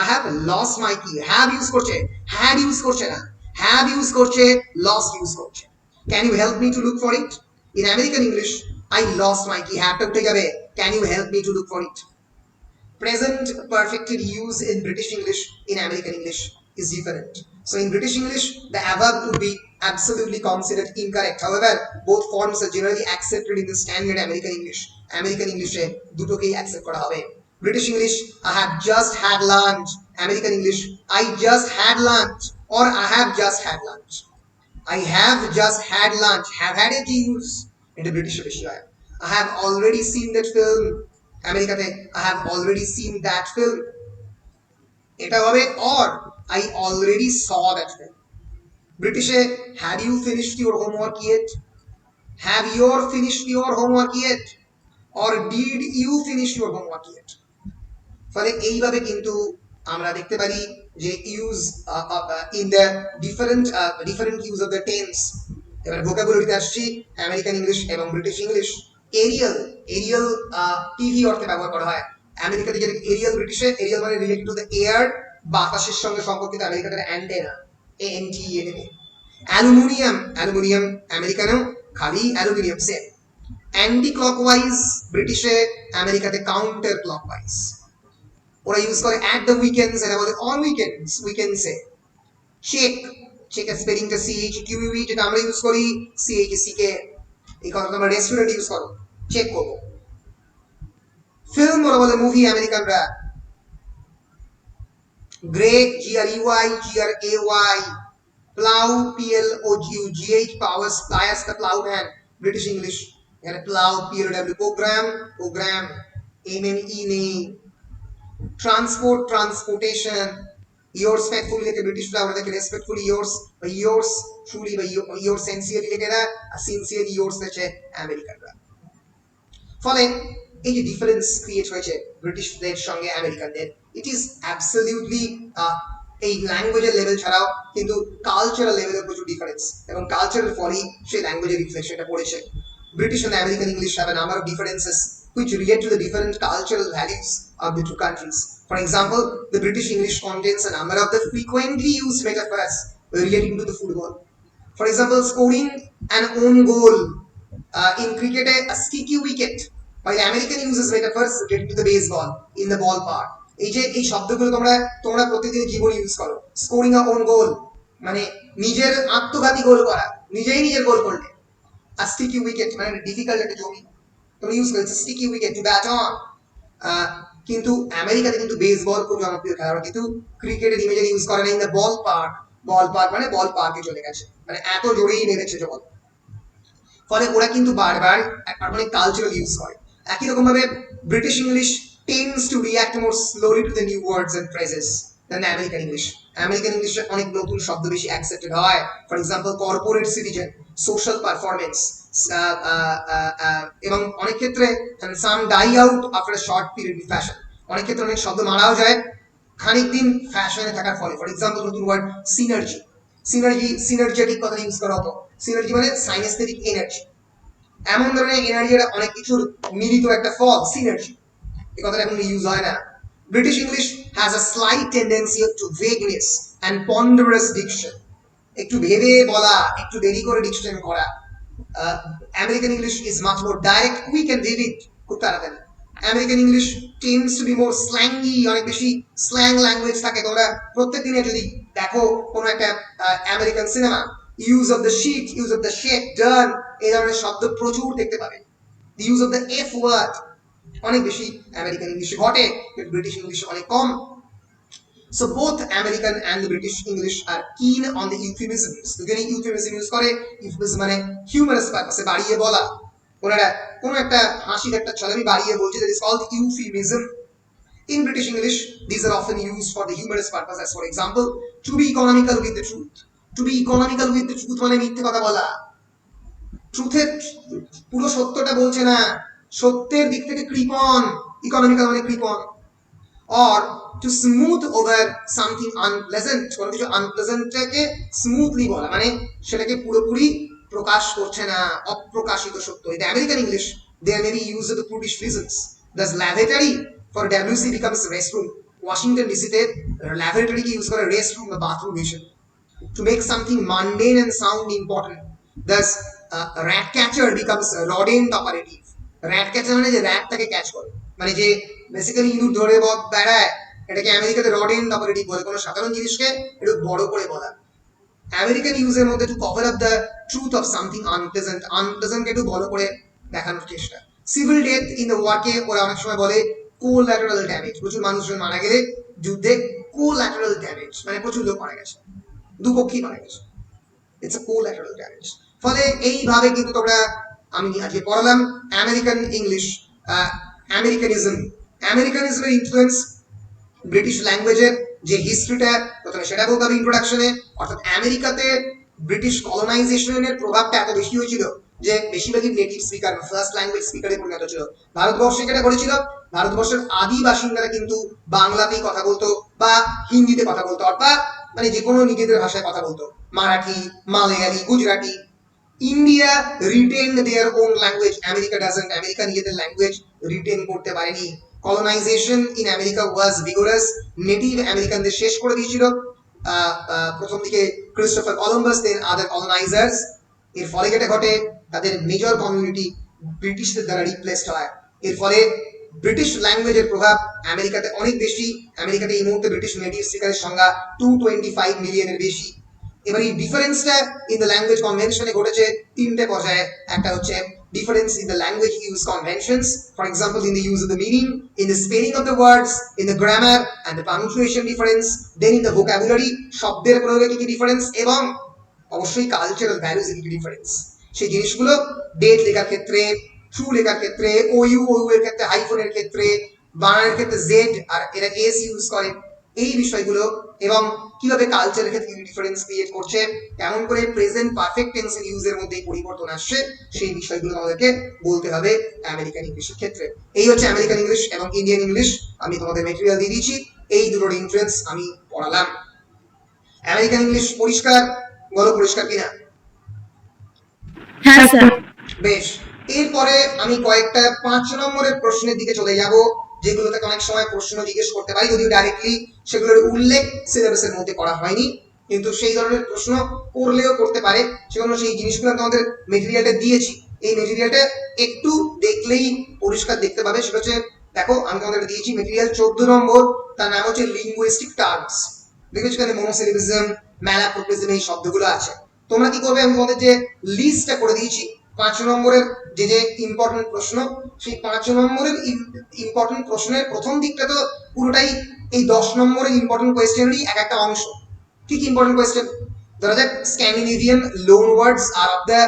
I have lost my key, have use করছে, হ্যাড ইউজ করছে না, হ্যাভ ইউজ করছে, লস্ট ইউজ করছে। Can you help me to look for it. In American English I lost my key, হ্যাভটা উঠে যাবে, can you help me to look for it. Present perfected use in British English, in American English is different. So in British English, the above would be absolutely considered incorrect. However, both forms are generally accepted in the standard American English. American English এ দুটোকেই accept করা হবে। British English, I have just had lunch. American English, I just had lunch or I have just had lunch. I have just had lunch, have had এর যে use এটা ব্রিটিশে বেশি হয়। I have already seen that film, আমেরিকাতে I have already seen that film. এটা হবে or I already saw that film. ব্রিটিশে have you finished your homework yet, have your finished your homework yet, or did you finish your homework yet. ফলে এইভাবে কিন্তু আমরা দেখতে পারি যে use in the different different use of the tense. এবার ভোকাবুলারিতে আসছি, আমেরিকান ইংলিশ এবং British English. Aerial, aerial TV অর্থে ব্যবহার করা হয় আমেরিকাতে, যেটা এরিয়াল ব্রিটিশে, এরিয়াল মানে রিলেটেড টু দ্য এয়ার, বাতাসের সঙ্গে সম্পর্কিত, আমেরিকাতে অ্যান্টেনা, ANTENA। অ্যালুমিনিয়াম, অ্যালুমিনিয়াম আমেরিকানেও খালি অ্যালুমিনিয়াম সেম। অ্যান্টি ক্লকওয়াইজ ব্রিটিশে, আমেরিকাতে কাউন্টার ক্লকওয়াইজ। ওরা ইউজ করে অ্যাট দ্য উইকেন্ডস, এরা বলে অন উইকেন্ডস, উইকেন্ডসে। চেক, চেকের স্পেলিংটা CHQUE, যেটা আমরা ইউজ করি CHCK। এই কথাটা আমরা রেস্টুরেন্ট ইউজ করো, চেক করবো। ফিল্ম ওরা বলে মুভি আমেরিকানরা। গ্রেক, GREY, GRAY। প্লাউ, PLOUGH, পাওয়ার্স, প্লায়াস দ্য প্লাউম্যান, ব্রিটিশ ইংলিশ। এখানে plow, PLOW, program, program, MME নেই। Transport, transportation. yours faithfully লিখে ব্রিটিশরা, ওরা দেখে রেসপেক্টফুলি yours বা yours truly বা yours sincerely লিখে এরা, আর sincerely yours লিখে আমেরিকানরা। ফলে এই যে ডিফারেন্স ক্রিয়েট হয়েছে ব্রিটিশদের সঙ্গে আমেরিকানদের, ইট ইজ অ্যাবসলিউটলি এই ল্যাঙ্গুয়েজের লেভেল ছাড়াও কিন্তু কালচারাল লেভেলের প্রচুর ডিফারেন্স, এবং কালচারের ফলেই সেই ল্যাঙ্গুয়েজের রিফ্লেকশনটা পড়েছে। British and American English have a number of differences which relate to the different cultural values of the two countries. For example, the British English contains a number of the frequently used metaphors relating to the football. For example, scoring an own goal, in cricket a sticky wicket, while American uses metaphors related to the baseball in the ballpark. এই যে এই শব্দগুলো তোমরা তোমরা প্রতিদিন জীবনে ইউজ করো। স্কোরিং আ ওন গোল মানে নিজের আত্মঘাতী গোল করা, নিজেই নিজের গোল করলে। a sticky wicket মানে ডিফিকাল্ট একটা জমি, তোমরা ইউজ করছো sticky wicket to bat on. কিন্তু আমেরিকাতে কিন্তু বেসবল খুব জনপ্রিয় খেলা, কিন্তু ক্রিকেটের ইমেজে ইউজ করে না in the ball park. Ball park মানে বল পার্কে চলে গেছে, মানে এত জোরেই মেরেছে জল। ফলে ওরা কিন্তু বারবার অনেক কালচারাল ইউজ করে। একই রকম ভাবে British English tends to react more slowly to the new words and phrases than American English. American ইংলিশে অনেক নতুন শব্দ বেশি অ্যাকসেপ্টেড হয়। For example corporate citizen, social performance, এবং অনেক ক্ষেত্রে some die out after short period of fashion. অনেক ক্ষেত্রে অনেক শব্দ মারাও যায় খানিক দিন ফ্যাশনে থাকার ফলে। ফর এক্সাম্পল নতুন ওয়ার্ড সিনার্জি, সিনার্জি, সিনার্জেটিক কথা ইউজ করা হতো। সিনার্জি মানে সাইনেস্থেটিক এনার্জি, এমন ধরনের এনার্জি, অনেক কিছুর মিলিত একটা ফল সিনার্জি। এই কথাটা এখন ইউজ হয় না। British English has a slight tendency to vagueness and ponderous diction, একটু ভেবে বলা, একটু দেরি করে ডিকশন করা। American English is much more direct, quick and vivid, খুব তাড়াতাড়ি। American English tends to be more slangy, অনেক বেশি স্ল্যাং ল্যাঙ্গুয়েজ থাকে। তোমরা প্রত্যেক দিনে যদি দেখো কোনো একটা American cinema, use of the shit, use of the shit, damn, এই ধরনের শব্দ প্রচুর দেখতে পাবে। The use of the F word অনেক বেশি আমেরিকান ইংলিশে ঘটে, কিন্তু ব্রিটিশ ইংলিশে অনেক কম। So both American and the British English are keen on the euphemisms. দুজনেই euphemism ইউজ করে। euphemism মানে humorous purpose, বাড়িয়ে বলা। ওনারা কোনো একটা হাসির একটা ছলে আমি বাড়িয়ে বলছি, that is called euphemism. In British English, these are often used for the humorous purpose, as for example, to be economical with the truth. To be economical with the truth মানে মিথ্যে কথা বলা। ট্রুথের পুরো সত্যটা বলছে না, সত্যের দিক থেকে কৃপণ, ইকোনমিক্যাল মানে কৃপণ। or to smooth over something unpleasant, কোনো কিছু আনপ্লেজেন্টটাকে স্মুথলি বলা মানে সেটাকে পুরোপুরি প্রকাশ করছে না, অপ্রকাশিত সত্য। In the American English, there may be used the prudish reasons. Thus lavatory for WC becomes restroom. Washington DC তে lavatory কে ইউজ করে restroom বা bathroom হিসেবে, to make something mundane and sound important. Thus rat catcher becomes rodent operative. rat catcher মানে যে র্যাটটাকে ক্যাচ করে, মানে যে বেসিক্যালি ইঁদুর ধরে বেড়ায়, এটাকে আমেরিকাতে রডেন্ট অপারেটিভ বলে। কোনো সাধারণ জিনিসকে একটু বড় করে বলা। আমেরিকান ইউজের মধ্যে to cover up the truth of something unpleasant, আনপ্লেজেন্টকে একটু বড় করে দেখানোর চেষ্টা। সিভিল ডেথ ইন দ্য ওয়ারকে ওরা অনেক সময় বলে কোল্যাটারাল ড্যামেজ। প্রচুর মানুষজন মারা গেলে যুদ্ধে কোল্যাটারাল ড্যামেজ মানে প্রচুর লোক মারা গেছে, দুপক্ষই মারা গেছে, ইটস আ কোল্যাটারাল ড্যামেজ। ফলে এইভাবে কিন্তু তোমরা, আমি আজকে পড়ালাম আমেরিকান ইংলিশ, আমেরিকানিজমের ইনফ্লুয়েন্স ব্রিটিশ ল্যাঙ্গুয়েজের যে হিস্ট্রিটা প্রথমে সেটা বলতে হবে ইন্ট্রোডাকশনে, অর্থাৎ আমেরিকাতে ব্রিটিশ কলোনাইজেশনের প্রভাবটা এত বেশি হয়েছিল যে বেশিরভাগই নেটিভ স্পিকার ফার্স্ট ল্যাঙ্গুয়েজ স্পিকারে পরিণত ছিল। ভারতবর্ষে যেটা করেছিল, ভারতবর্ষের আদি বাসিন্দারা কিন্তু বাংলাতেই কথা বলতো বা হিন্দিতে কথা বলতো, অর্থাৎ মানে যে কোনো নিজেদের ভাষায় কথা বলতো, Marathi, Malayali, Gujarati. India retained their own language, America doesn't, America নিজেদের ল্যাঙ্গুয়েজ রিটেন করতে পারেনি। Colonisation in America was vigorous, native আমেরিকানদের শেষ করে দিয়েছিল প্রথম দিকে ক্রিস্টোফার কলম্বাস, দেন আদার কলোনাইজার্স। এর ফলে যেটা ঘটে, তাদের মেজর কমিউনিটি ব্রিটিশদের দ্বারা রিপ্লেসড হয়। এর ফলে ব্রিটিশ ল্যাঙ্গুয়েজের প্রভাব আমেরিকাতে অনেক বেশি। আমেরিকাতে এই মুহূর্তে ব্রিটিশ নেটিভ স্পিকারের সংখ্যা 225 মিলিয়নের বেশি। এবার এই ডিফারেন্সটা ইন দ্য ল্যাঙ্গুয়েজ কনভেনশনে ঘটেছে তিনটে পর্যায়ে। একটা হচ্ছে difference in the language use conventions, for example in the use of the meaning, in the spelling of the words, in the grammar and the punctuation difference, then in the vocabulary, শব্দের প্রয়োগে কি কি ডিফারেন্স, এবং অবশ্যই কালচারাল ভ্যালুজ এর কি ডিফারেন্স। সেই জিনিসগুলো ডেট লেখার ক্ষেত্রে, ট্রু লেখার ক্ষেত্রে, ওইউ এর ক্ষেত্রে, হাইফোনের ক্ষেত্রে, বানানের ক্ষেত্রে জেড আর এরা এস ইউজ করে, এই বিষয়গুলো, এবং কিভাবে কালচারের ক্ষেত্রে ডিফারেন্স ক্রিয়েট করছে, কেমন করে প্রেজেন্ট পারফেক্ট টেন্সের ইউজের মধ্যে পরিবর্তন আসছে, সেই বিষয়গুলো আমাদেরকে বলতে হবে আমেরিকান ইংলিশের ক্ষেত্রে। এই হচ্ছে আমেরিকান ইংলিশ এবং ইন্ডিয়ান ইংলিশ। আমি তোমাদের মেটেরিয়াল দিয়ে দিয়েছি, এই দুটোর ইনফ্লুয়েন্স আমি পড়ালাম। আমেরিকান ইংলিশ পরিষ্কার? বলো পরিষ্কার কিনা? হ্যাঁ স্যার। বেশ, এরপরে আমি কয়েকটা 5 নম্বরের প্রশ্নের দিকে চলে যাব, যেগুলো থেকে অনেক সময় প্রশ্ন জিজ্ঞেস করতে পারি, যদিও ডাইরেক্টলি সেগুলোর উল্লেখ সিলেবাসের মধ্যে করা হয়নি, কিন্তু সেই ধরনের প্রশ্ন করলেও করতে পারে। সেজন্য সেই জিনিসগুলো তোমাদের মেটেরিয়ালটা দিয়েছি, এই মেটেরিয়ালটা একটু দেখলেই পরিষ্কার দেখতে পাবে। সেটা হচ্ছে, দেখো আমি তোমাদের দিয়েছি মেটেরিয়াল 14 নম্বর, তার নাম হচ্ছে লিঙ্গুইস্টিক টার্মস। দেখেছো এখানে মনোসিলিবিজম, ম্যালাপ্রোপিজম, এই শব্দগুলো আছে। তোমরা কি করবে, আমি তোমাদের যে লিস্টটা করে দিয়েছি 5 নম্বরের যে যে ইম্পর্টেন্ট প্রশ্ন, সেই 5 নম্বরের ইম্পর্টেন্ট প্রশ্নের প্রথম দিকটা তো পুরোটাই এই 10 নম্বরের ইম্পর্টেন্ট কোয়েশ্চেনেরই এক একটা অংশ। কি কি ইম্পর্টেন্ট কোয়েশ্চেন? ধরা যাক, Scandinavian loan words are of the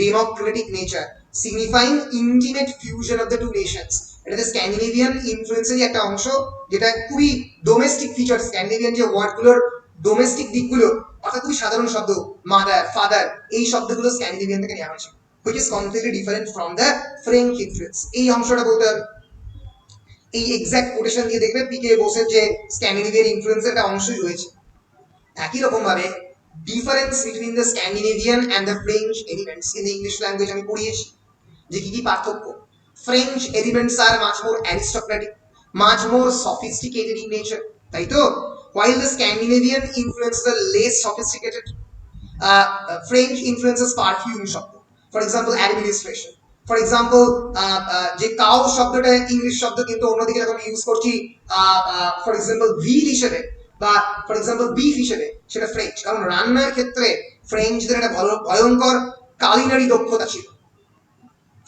democratic nature, signifying intimate fusion of the two nations. এটা স্ক্যান্ডিনেভিয়ান ইনফ্লুয়েন্সেরই একটা অংশ, যেটা খুবই ডোমেস্টিক ফিচার। স্ক্যান্ডিনেভিয়ান যে ওয়ার্ডগুলোর ডোমেস্টিক দিকগুলো, অর্থাৎ খুবই সাধারণ শব্দ, মাদার, ফাদার, এই শব্দগুলো স্ক্যান্ডিনেভিয়ান থেকে নেওয়া হয়েছে, which is completely different from the French influence। এই অংশটা বলতে হবে। এই এক্সাক্ট কোটেশন দিয়ে দেখবে পিকে বোসের যে স্ক্যান্ডিনেভিয়ান ইনফ্লুয়েন্সের একটা অংশই রয়েছে। একই রকম ভাবে difference between the Scandinavian and the French elements in the English language আমি পড়িয়েছি, যে কি কি পার্থক্য। French elements are much more aristocratic, much more sophisticated in nature, তাই তো? while the Scandinavian influences are less sophisticated. French influences perfume শব্দ, for example administration, for example যে কাউ শব্দটা ইংলিশ শব্দ, কিন্তু অন্যদিকে যখন ইউজ করছি for example veal হিসেবে বা for example beef হিসেবে, সেটা ফ্রেঞ্চ। কারণ রান্নার ক্ষেত্রে ফ্রেঞ্চদের একটা ভয়ঙ্কর কালিনারি দক্ষতা ছিল।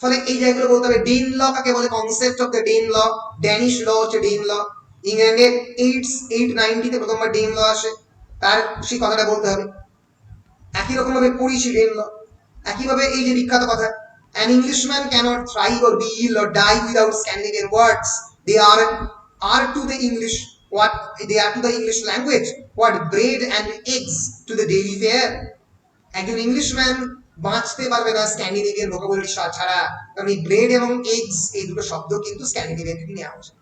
ফলে এই জায়গাগুলো বলতে হবে। ডেন ল কাকে বলে? Concept of the Dane law. Danish law হচ্ছে ডেন ল। ইংল্যান্ডে 890 তে প্রথমবার ডেন ল আসে, তার সেই কথাটা বলতে হবে। একই রকম ভাবে পড়িয়েছি ডেন ল। একইভাবে এই যে বিখ্যাত কথা, an Englishman cannot thrive or be ill or die without Scandinavian words. They are to the English what they are to the English language what bread and eggs to the daily fare. একজন ইংলিশম্যান বাঁচতে পারবে না স্ক্যান্ডিনেভিয়ান ভোকাবুলারি ছাড়া, কারণ এই ব্রেড এবং এগস এই দুটো শব্দ কিন্তু স্ক্যান্ডিনেভিয়ান থেকে নেওয়া হয়েছে।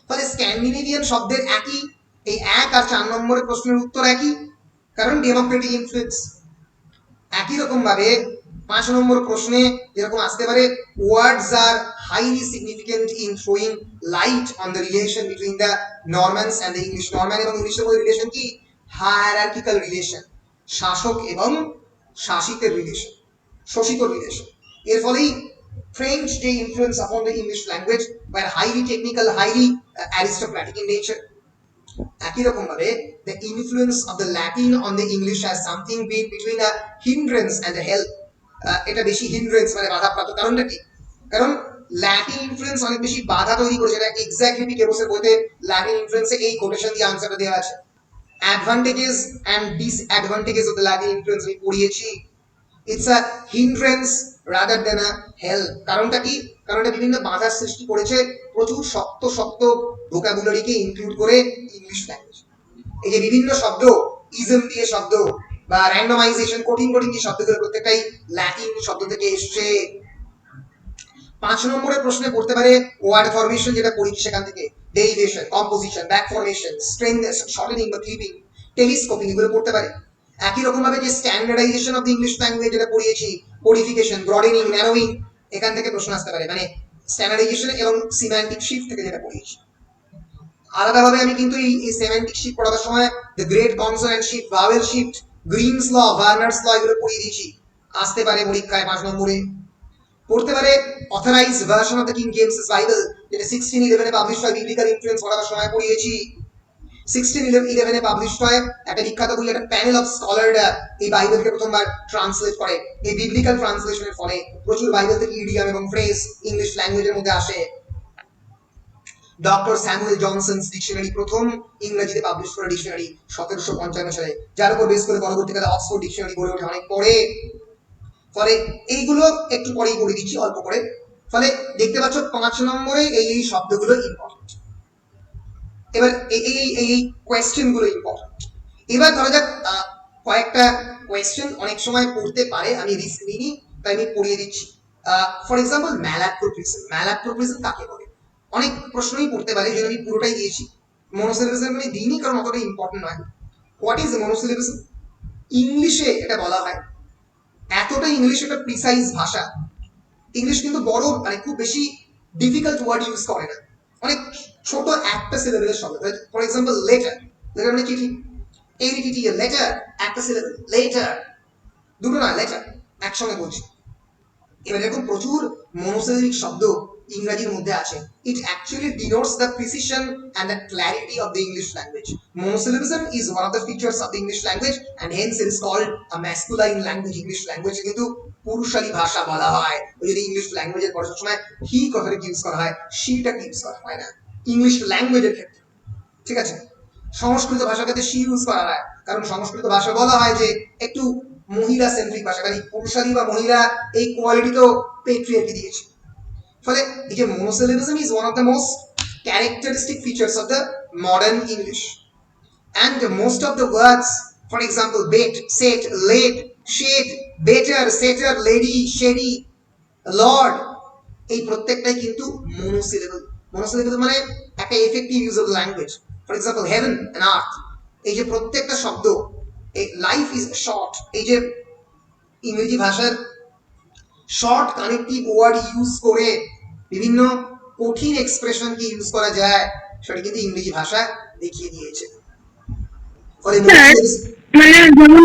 ফলে স্ক্যান্ডিনেভিয়ান শব্দের একই, এই 1 আর 4 নম্বরের প্রশ্নের উত্তর একই, কারণ ডেমোক্রেটিক ইনফ্লুয়েন্স। একই রকম ভাবে 5 নম্বর প্রশ্নে যেরকম আসতে পারে, words are highly significant in throwing light on the relation between the Normans and the English. Norman এবং ইংলিশের মধ্যে রিলেশন কি? হায়ারার্কিক্যাল রিলেশন, শাসক এবং শাসিতের রিলেশন, শোষিত রিলেশন। এর ফলেই ফ্রেঞ্চ যে influence upon the English language were highly technical, highly aristocratic in nature. একই রকম ভাবে the influence of the Latin on the English has something been between a hindrance and a help. এটা বেশি হিন্ড্রেন্স মানে বাধাপ্রাপ্ত। কারণটা কি? কারণ ল্যাটিন ইনফ্লুয়েন্স অনেক বেশি বাধা তৈরি করেছে। এটা এক্স্যাক্টলি পিকে বোসের বইতে ল্যাটিন ইনফ্লুয়েন্সে এই কোটেশন দিয়ে আনসারটা দেওয়া আছে। Advantages and disadvantages of the Latin influence আমি পড়িয়েছি। It's a hindrance rather than a help. কারণটা কি? কারণ এটা বিভিন্ন বাধার সৃষ্টি করেছে, প্রচুর শক্ত শক্ত ভোকাবুলারিকে ইনক্লুড করে ইংলিশ ল্যাঙ্গুয়েজ। এই যে বিভিন্ন শব্দ, ইজম দিয়ে শব্দ বা র্যান্ডমাইজেশন, কঠিন কঠিন যে শব্দগুলো প্রত্যেকটাই ল্যাটিন শব্দ থেকে এসছে। 5 নম্বরের প্রশ্নে পড়তে পারে ওয়ার্ড ফরমেশন, যেটা পড়ি সেখান থেকে, derivation, composition, back formation, strength, shortening বা ক্লিপিং, টেলিস্কোপিং, এগুলো পড়তে পারে। একই রকম ভাবে যে standardisation of the English language যেটা পড়িয়েছি, কোডিফিকেশন, ব্রডেনিং, ন্যারোইং, এখান থেকে প্রশ্ন আসতে পারে, মানে স্ট্যান্ডার্ডাইজেশন এবং সিম্যান্টিক শিফট থেকে যেটা পড়িয়েছি। আলাদাভাবে আমি কিন্তু এই সেমান্টিক শিফট পড়াবার সময় the great consonant shift, vowel shift, Grimm's law, Verner's law, এগুলো পড়িয়ে দিয়েছি। আসতে পারে পরীক্ষায় 5 নম্বরে। পড়তে পারে authorised version of the king James Bible, যেটা 1611 এ পাবলিশ হয়, বিবলিক্যাল ইনফ্লুয়েন্স পড়াবার সময় পড়িয়েছি। 1611 এ পাবলিশ হয় একটা বিখ্যাত বই, একটা প্যানেল অফ স্কলাররা এই বাইবেলকে প্রথমবার ট্রান্সলেট করে। এই বিবলিক্যাল ট্রান্সলেশনের ফলে প্রচুর বাইবেল থেকে ইডিয়াম এবং ফ্রেজ ইংলিশ ল্যাঙ্গুয়েজের মধ্যে আসে। ডক্টর স্যামুয়েল জনসনস ডিকশনারি, প্রথম ইংরেজিতে পাবলিশ করা ডিকশনারি 1755 সালে, যার উপর বেস করে পরবর্তীকালে অক্সফোর্ড ডিকশনারি গড়ে ওঠে অনেক পরে। ফলে এইগুলো একটু পরেই করে দিচ্ছি অল্প করে। ফলে দেখতে পাচ্ছ 5 নম্বরে এই শব্দগুলো ইম্পর্টেন্ট। এবার এই কোয়েশ্চেন গুলো ইম্পর্টেন্ট। এবার ধরা যাক কয়েকটা কোয়েশ্চেন অনেক সময় পড়তে পারে, আমি রিস্ক নিইনি তাই আমি পড়িয়ে দিচ্ছি। For example ম্যালাপ্রোপ্রিজম। ম্যালাপ্রোপ্রিজম কাকে বলে? অনেক প্রশ্নই পড়তে পারে, যেটা আমি পুরোটাই দিয়েছি। মনোসিলেবিজম আমি দিইনি কারণ অতটা ইম্পর্টেন্ট নয়। What is monosyllabism? ইংলিশে এটা বলা হয়, এতটা ইংলিশ একটা প্রিসাইজ ভাষা। ইংলিশ কিন্তু বড় মানে খুব বেশি ডিফিকাল্ট ওয়ার্ড ইউজ করে না, অনেক ছোট একটা সিলেবেলের শব্দ। ফর এক্সাম্পল লেটার, লেটার মানে চিঠি, এলিটিটি, লেটার একটা সিলেবেল, লেটার, দুটো না, লেটার একসঙ্গে বলছি। এবার এরকম প্রচুর মনোসিলেবিক শব্দ ইংরেজির মধ্যে আছে। It actually denotes the precision and the clarity of the English language. Monosyllabism is one of the features of the English language and hence it is called a masculine language. English language কিন্তু পুরুষালী ভাষা বলা হয়। ওই যদি ইংলিশ ল্যাঙ্গুয়েজের পড়ার সময় হি কথাটা ইউজ করা হয়, শিটা ইউজ করা হয় না ইংলিশ ল্যাঙ্গুয়েজের ক্ষেত্রে, ঠিক আছে? সংস্কৃত ভাষার ক্ষেত্রে শি ইউজ করা হয়, কারণ সংস্কৃত ভাষা বলা হয় যে একটু মহিলা সেন্ট্রিক ভাষা, কারণ পুরুষালী বা মহিলা এই কোয়ালিটি তো পেট্রিয়ার্কি দিয়েছে। ফলে এই যে monosyllabism is one of the most characteristic features of the modern English, and most of the words, for example bet, set, late, shade, better, setter, lady, shady, lord, এই প্রত্যেকটাই কিন্তু monosyllable। monosyllable মানে একটা effective use of language। for example heaven and earth, এই যে প্রত্যেকটা শব্দ, এই life is short, এই যে ইংরেজি ভাষার শর্ট কানেক্টিভ ওয়ার্ড ইউজ করে বিভিন্ন কঠিন এক্সপ্রেশনকে ইউজ করা যায়, সেটা কিন্তু ইংরেজি ভাষা দেখিয়ে দিয়েছে। ফলে মানে যেমন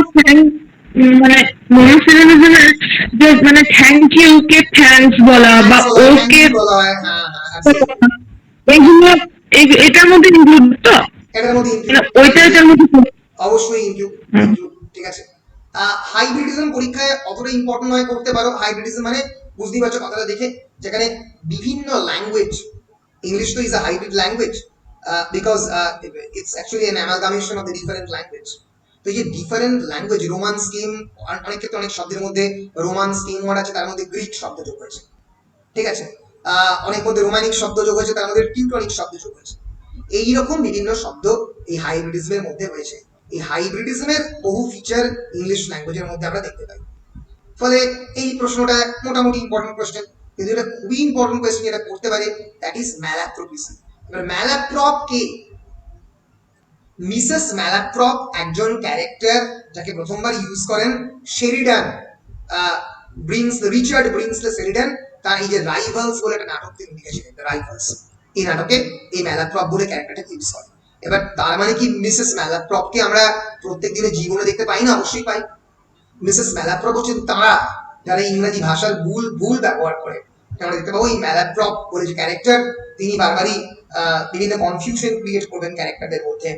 মানে মনোসিলেবিজমের যে মানে থ্যাংক ইউ কে থ্যাঙ্কস বলা বা ওকে বলা হয়, হ্যাঁ এগুলো এটার মধ্যে ইনক্লুড তো, এটার মধ্যে ওইটার মধ্যে অবশ্যই ইনক্লুড, ঠিক আছে। হাইব্রিডিজম পরীক্ষায় অতটা ইম্পর্টেন্ট নয়, করতে পারো। হাইব্রিডিজম মানে বুঝতেই পারছো কথাটা দেখে, যেখানে বিভিন্ন ল্যাঙ্গুয়েজ, ইংলিশ তো is a hybrid language because it's actually an amalgamation of the different language. তো এই যে ডিফারেন্ট ল্যাঙ্গুয়েজ, রোমান স্কিম, অনেক ক্ষেত্রে অনেক শব্দের মধ্যে রোমান স্কিম ওয়ার্ড আছে, তার মধ্যে গ্রিক শব্দ যোগ হয়েছে, ঠিক আছে? অনেক মধ্যে রোমানিক শব্দ যোগ হয়েছে, তার মধ্যে টিউটনিক শব্দ যোগ হয়েছে। এইরকম বিভিন্ন শব্দ এই হাইব্রিডিজমের মধ্যে হয়েছে। এই হাইব্রিডিজমের বহু ফিচার ইংলিশ ল্যাঙ্গুয়েজের মধ্যে আমরা দেখতে পাই। ফলে এই প্রশ্নটা মোটামুটি ইম্পর্টেন্ট কোয়েশ্চেন, কিন্তু এটা খুবই ইম্পর্টেন্ট কোয়েশ্চেন, যেটা করতে পারে, দ্যাট ইজ ম্যালাপ্রোপিজম। এবার ম্যালাপ্রপ কে? মিসেস ম্যালাপ্রপ একজন ক্যারেক্টার যাকে প্রথমবার ইউজ করেন শেরিডান, রিচার্ড ব্রিন্সলে শেরিডান। তার এই যে রাইভালস বলে একটা নাটক তিনি লিখেছিলেন, রাইভালস, এই নাটকে এই ম্যালাপ্রপ বলে ক্যারেক্টারটা ইউজ করে। এবার তার মানে কি মিসেস ম্যালাপ্রপকে আমরা প্রত্যেক দিনের জীবনে দেখতে পাই না? অবশ্যই পাই। মিসেস ম্যালাপ্রপ হচ্ছেন তারা যারা ইংরেজি ভাষার ভুল ব্যবহার করে। আমরা দেখতে পাবো এই ম্যালাপ্রপ বলে যে ক্যারেক্টার, তিনি বারবারই বিভিন্ন কনফিউশন ক্রিয়েট করবেন ক্যারেক্টারদের মধ্যে।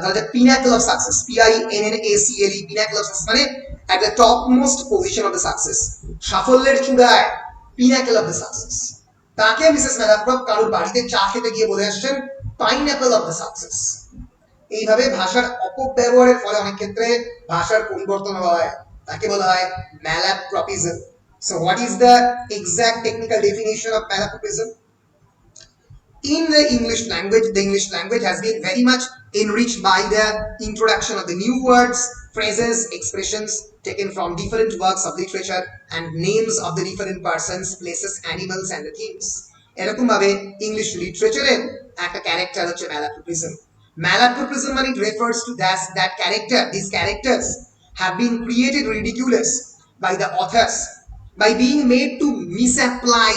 ধরা যাক pinnacle of success, PINNACLE, pinnacle of success মানে at the topmost position of the success, সাফল্যের চূড়ায়, পিনাকল অফ দ্য সাকসেস। তাকে মিসেস ম্যালাপ্রপ কারোর বাড়িতে চা খেতে গিয়ে বলে আসছেন পাইনাপল অফ দ্য সাকসেস। এইভাবে ভাষার অপব্যবহারের ফলে অনেক ক্ষেত্রে ভাষার পরিবর্তন হয়, তাকে বলা হয় ম্যালাপ্রপিজম। So what is the exact technical definition of malapropism? In the English language has been very much enriched by the introduction of the new words, phrases, expressions taken from different works of literature and names of the different persons, places, animals and the themes. এরকম ভাবে ইংলিশ লিটারেচারের একটা ক্যারেক্টার হচ্ছে ম্যালাপ্রোপিজম. Malapropism, when it refers to that character, these characters have been created ridiculous by the authors by being made to misapply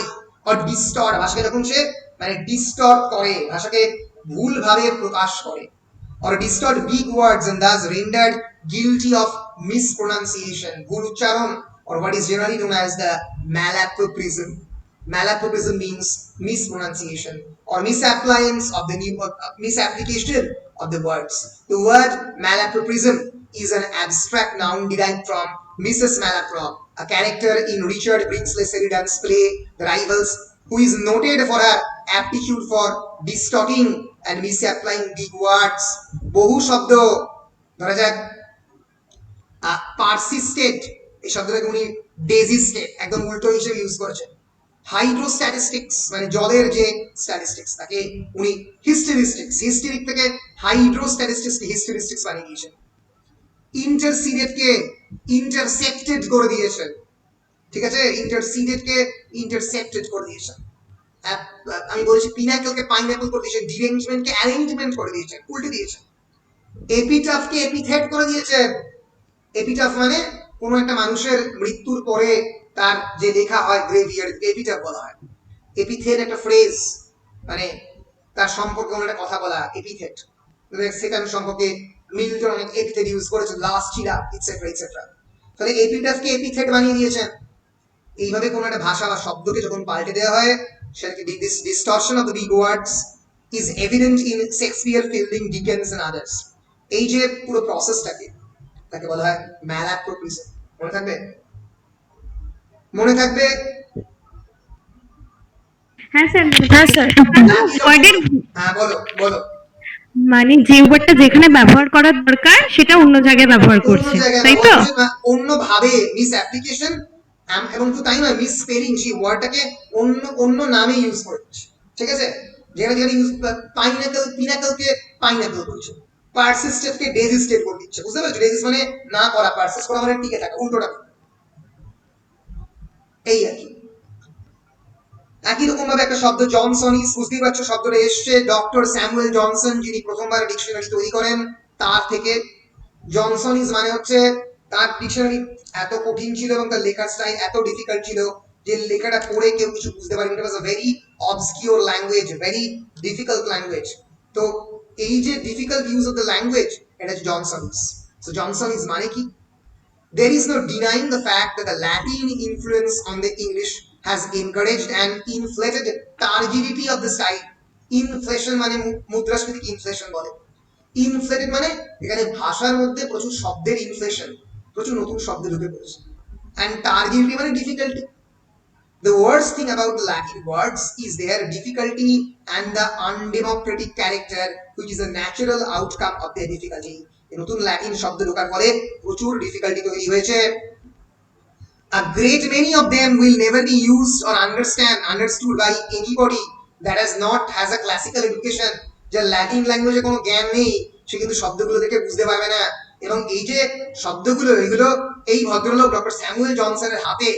or distort. ভাষাকে যখন সে মানে distort করে, ভাষাকে ভুলভাবে প্রকাশ করে, or distort big words and thus rendered guilty of mispronunciation, ভুল উচ্চারণ, or what is generally known as the malapropism. Malapropism means mispronunciation or misappliance of the new misapplication of the words. The word malapropism is an abstract noun derived from Mrs. Malaprop, a character in Richard Brinsley Sheridan's play The Rivals, who is noted for her aptitude for distorting and misapplying big words. বহু শব্দ ধরা যাক পারসিস্টেড, এই শব্দটাকে উনি ডেজিস্টেড একদম উল্টো হিসেবে ইউজ করেছেন. হাইড্রোস্ট্যাটিস্টিক্স মানে জলের যে স্ট্যাটিস্টিক্স তাকে উনি হিস্টেরিক থেকে হাইড্রোস্ট্যাটিস্টিক্স হিস্টেরিস্টিক্স বানিয়ে দিয়েছেন. ইন্টারসিডেডকে ইন্টারসেপ্টেড করে দিয়েছেন, ঠিক আছে, ইন্টারসিডেডকে ইন্টারসেপ্টেড করে দিয়েছেন. আমি বলছি পিনাকলকে পাইনাপল করে দিয়েছেন, ডিরেঞ্জমেন্টকে অ্যারেঞ্জমেন্ট করে দিয়েছেন, উল্টে দিয়েছেন. এপিটাফকে এপিথেট করে দিয়েছেন. এপিটাফ মানে কোন একটা মানুষের মৃত্যুর পরে তার যে লেখা হয় গ্রেভিয়ার্ড, এপিটাফ বলা হয়. এপিথেট একটা ফ্রেজ, মানে তার সম্পর্কে কোনো একটা কথা বলা, এপিথেট. সেখান সম্পর্কে মিল্টন অনেক এপিথেট ইউজ করেছেন, লাস্ট চিরা এটসেট্রা এটসেট্রা. তাহলে এপিটাফকে এপিথেট বানিয়ে দিয়েছেন. এইভাবে কোনো একটা ভাষা বা শব্দকে যখন পাল্টে দেওয়া হয়, সেটাকে this distortion of the big words is evident in Shakespeare, Fielding, Dickens and others. এই যে পুরো প্রসেসটাকে তাকে বলা হয় ম্যালাপ্রোপিজম. মনে থাকবে, মনে থাকবে. হ্যাঁ স্যার, ওয়ার্ডের হ্যাঁ বলো বলো. মানে যে ওয়ার্ডটা যেখানে ব্যবহার করা দরকার সেটা অন্য জায়গায় ব্যবহার অন্য করছে, জায়গায় তাই তো? অন্য ভাবে মিস অ্যাপ্লিকেশন, এবং তো তাই নয় মিস স্পেলিং, সেই ওয়ার্ডটাকে অন্য অন্য নামে ইউজ করে দিচ্ছে, ঠিক আছে. যেখানে যেখানে ইউজ পাইনাপল, পিনাকলকে পাইনাপল করছে, পারসিস্টেডকে ডেজিস্টেড করে দিচ্ছে. বুঝতে পারছো? ডেজিস মানে না করা, পারসিস্ট করা মানে টিকে থাকা, উল্টোটা. এই আর কি. একই রকম ভাবে একটা শব্দ জনসনিস, বুঝতেই পারছো শব্দটা এসছে ডক্টর স্যামুয়েল জনসন, যিনি প্রথমবার ডিকশনারি তৈরি করেন, তার থেকে. জনসনিস মানে হচ্ছে তার ডিকশনারি এত কঠিন ছিল এবং তার লেখার স্টাইল এত ডিফিকাল্ট ছিল যে লেখাটা পড়ে কেউ কিছু বুঝতে পারেনি. It was a very obscure language, very difficult language. তো এই যে difficult use of the language, এটা হচ্ছে জনসনিস. সো জনসনিস মানে কি? There is no denying the fact that the Latin influence on the English has encouraged and inflated targidity of the style. Inflation মানে মুদ্রাস্ফীতিক ইনফ্লেশন বলে. ইনফ্লেটেড মানে এখানে ভাষার মধ্যে প্রচুর শব্দের ইনফ্লেশন, প্রচুর নতুন শব্দ ঢুকে পড়েছে. And targidity মানে difficulty. The worst thing about the Latin words is their difficulty and the undemocratic character which is a natural outcome of their difficulty. নতুন ল্যাটিন শব্দ ঢোকার ফলে প্রচুর ডিফিকাল্টি তৈরি হয়েছে. A great many of them will never be used or understood by anybody that has a classical education. যে ল্যাটিন ল্যাঙ্গুয়েজে কোনো জ্ঞান নেই, সে কিন্তু শব্দগুলো দেখে বুঝতে পারবে না. এবং এই যে শব্দগুলো, এগুলো এই ভদ্রলোক ডক্টর স্যামুয়েল জনসনের হাতে.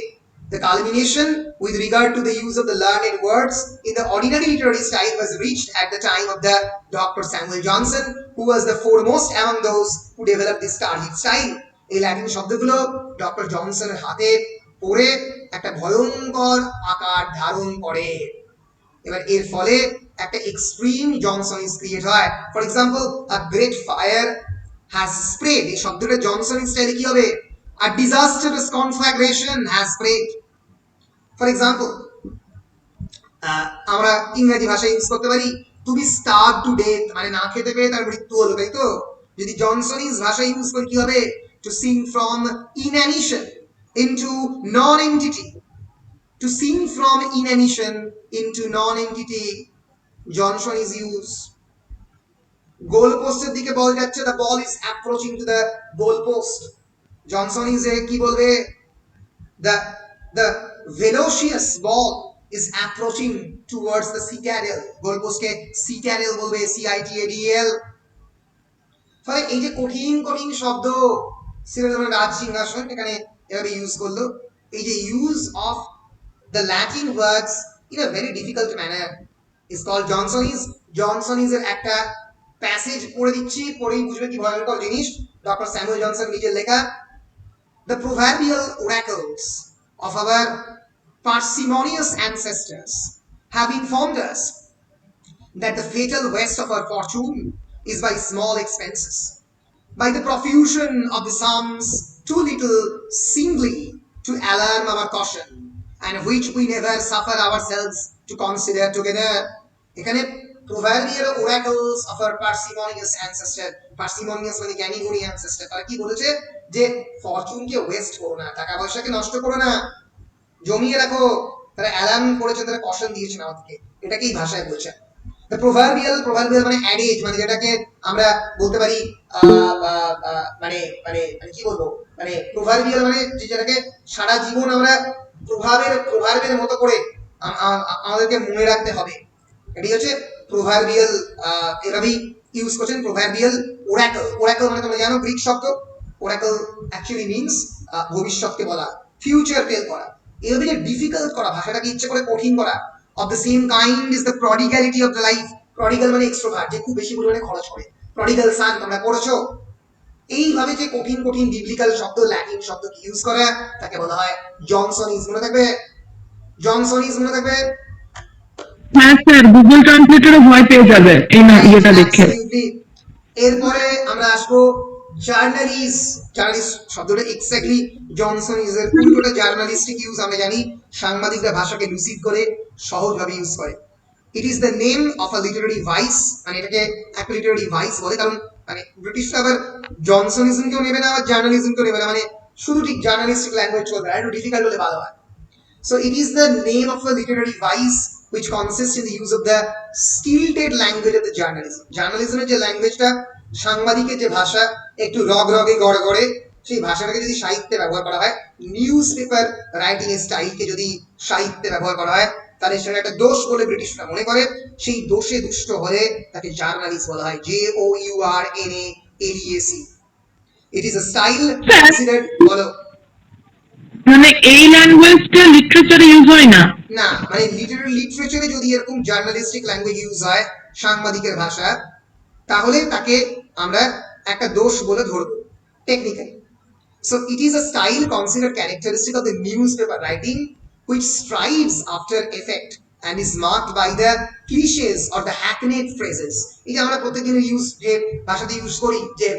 The culmination with regard to the use of the learned words in the ordinary literary style was reached at the time of the Dr. Samuel Johnson, who was the foremost among those who developed this target style. এই ল্যাটিন শব্দগুলো ডক্টর জনসনের হাতে পড়ে একটা ভয়ঙ্কর আকার ধারণ করে. এবার এর ফলে একটা এক্সট্রিম জনসনিস ক্রিয়েট হয়. For example, a great fire has spread, এই শব্দটা জনসনিস স্টাইলে কি হবে? A disastrous conflagration has spread. For example, আমরা ইংরেজি ভাষা ইউজ করতে পারি to be starve to death, মানে না খেতে পেয়ে তার মৃত্যু হলো, তাই তো? যদি জনসনিস ভাষা ইউজ করি কি হবে? To sing from inanition into nonentity. To sing from inanition into nonentity, Johnson is use. Goal পোস্টের দিকে বল যাচ্ছে, the ball is approaching to the goal post. Johnson is কি বলবে? the velocious ball is approaching towards the citadel. গোলপোস্টকে citadel বলবে, CITADL. ফলে এই যে কঠিন কঠিন শব্দ সিরিয়াল রাজ সিংহাসন এখানে এভাবে ইউজ করলো, এই যে use of the Latin words in a very difficult manner is called Johnsonese. Johnsonese এর একটা প্যাসেজ পড়ে দিচ্ছি, পড়েই বুঝবে কি ভয়ঙ্কর জিনিস। ডক্টর স্যামুয়েল জনসন নিজের লেখা, The proverbial oracles of our parsimonious ancestors have informed us that the fatal waste of our fortune is by small expenses, by the profusion of the sums too little singly to alarm our caution, and which we never suffer ourselves to consider together. এখানে proverbial oracles of our parsimonious ancestor, parsimonious মানে জ্ঞানী গুণী ancestor, তারা কি বলেছে যে ফরচুনকে ওয়েস্ট করো না, টাকা পয়সাকে নষ্ট করো না, জমিয়ে রাখো। তারা অ্যালার্ম করেছেন, তারা কশন দিয়েছেন আমাদেরকে, এটাকে এই ভাষায় বলছেন। প্রভার্বিয়াল মানে অ্যাডেজ, মানে যেটাকে আমরা বলতে পারি মানে মানে মানে কি বলবো, মানে প্রভার্বিয়াল মানে যেটাকে সারা জীবন আমরা প্রভাবের মতো করে আমাদেরকে মনে রাখতে হবে, এটি হচ্ছে প্রভার্বিয়াল। এভাবেই ইউজ করছেন প্রভার্বিয়াল ওরাকল। ওরাকল মানে তোমরা জানো গ্রিক শব্দ, ওরাকল অ্যাকচুয়ালি মিনস ভবিষ্যৎকে বলা, ফিউচার টেল করা। এভাবে যে ডিফিকাল্ট করা, ভাষাটাকে ইচ্ছে করে কঠিন করা। Of the same kind is the prodigality of the life. Prodigal মানে এক্সট্রোভার্ট, যে খুব বেশি পরিমাণে খরচ করে। প্রডিগাল সান তোমরা পড়েছো। এইভাবে যে কঠিন কঠিন বিবলিক্যাল শব্দ, ল্যাটিন শব্দকে ইউজ করা, তাকে বলা হয় জনসনিজ। মনে থাকবে, জনসনিজ মনে থাকবে। হ্যাঁ স্যার, গুগল ট্রান্সলেটরও ভয় পেয়ে যাবে এই না ইয়েটা দেখে। এরপরে আমরা আসবো জার্নালিজ। জার্নালিস্ট শব্দটা এক্স্যাক্টলি জনসনিজের পুরোটা জার্নালিস্টিক ইউজ। আমরা জানি সাংবাদিকরা ভাষাকে লুসিড করে সহজভাবে ইউজ করে। ইট is the name of a Literary vice, মানে এটাকে একটা লিটারারি ভাইস বলে, কারণ মানে ব্রিটিশরা আবার জনসনিজমকেও নেবে না, আবার জার্নালিজমকেও নেবে না, মানে শুধু ঠিক জার্নালিস্টিক ল্যাঙ্গুয়েজ চলবে না, একটু ডিফিকাল্ট হলে ভালো হয়। So it is the name of a literary vice which consists in the use of the stilted language of the journalism. Journalism এর যে ল্যাঙ্গুয়েজটা, সাংবাদিকের যে ভাষা একটু রগে গড়ে, সেই ভাষাটাকে যদি সাহিত্যে ব্যবহার করা হয়, নিউজ পেপার রাইটিং এর স্টাইলকে যদি সাহিত্যে ব্যবহার করা হয়, তাহলে সেটা একটা দোষ বলে ব্রিটিশরা মনে করে। সেই দোষে দুষ্ট হলে তাকে জার্নালিস্ট বলা হয়, JOURNALEAC। It is a style considered, বলো। মানে এই ল্যাঙ্গুয়েজটা লিটারেচারে ইউজ হয় না? না, মানে লিটারেচারে যদি এরকম জার্নালিস্টিক ল্যাঙ্গুয়েজ ইউজ হয়, সাংবাদিকের ভাষা, তাহলে তাকে আমরা একটা দোষ বলে ধরবো technically. So it is a style considered characteristic of the newspaper writing which strives after effect and is marked by the cliches or the hackneyed phrases. এই যে আমরা প্রত্যেকদিন ইউজ যে ভাষাতে ইউজ করি, যে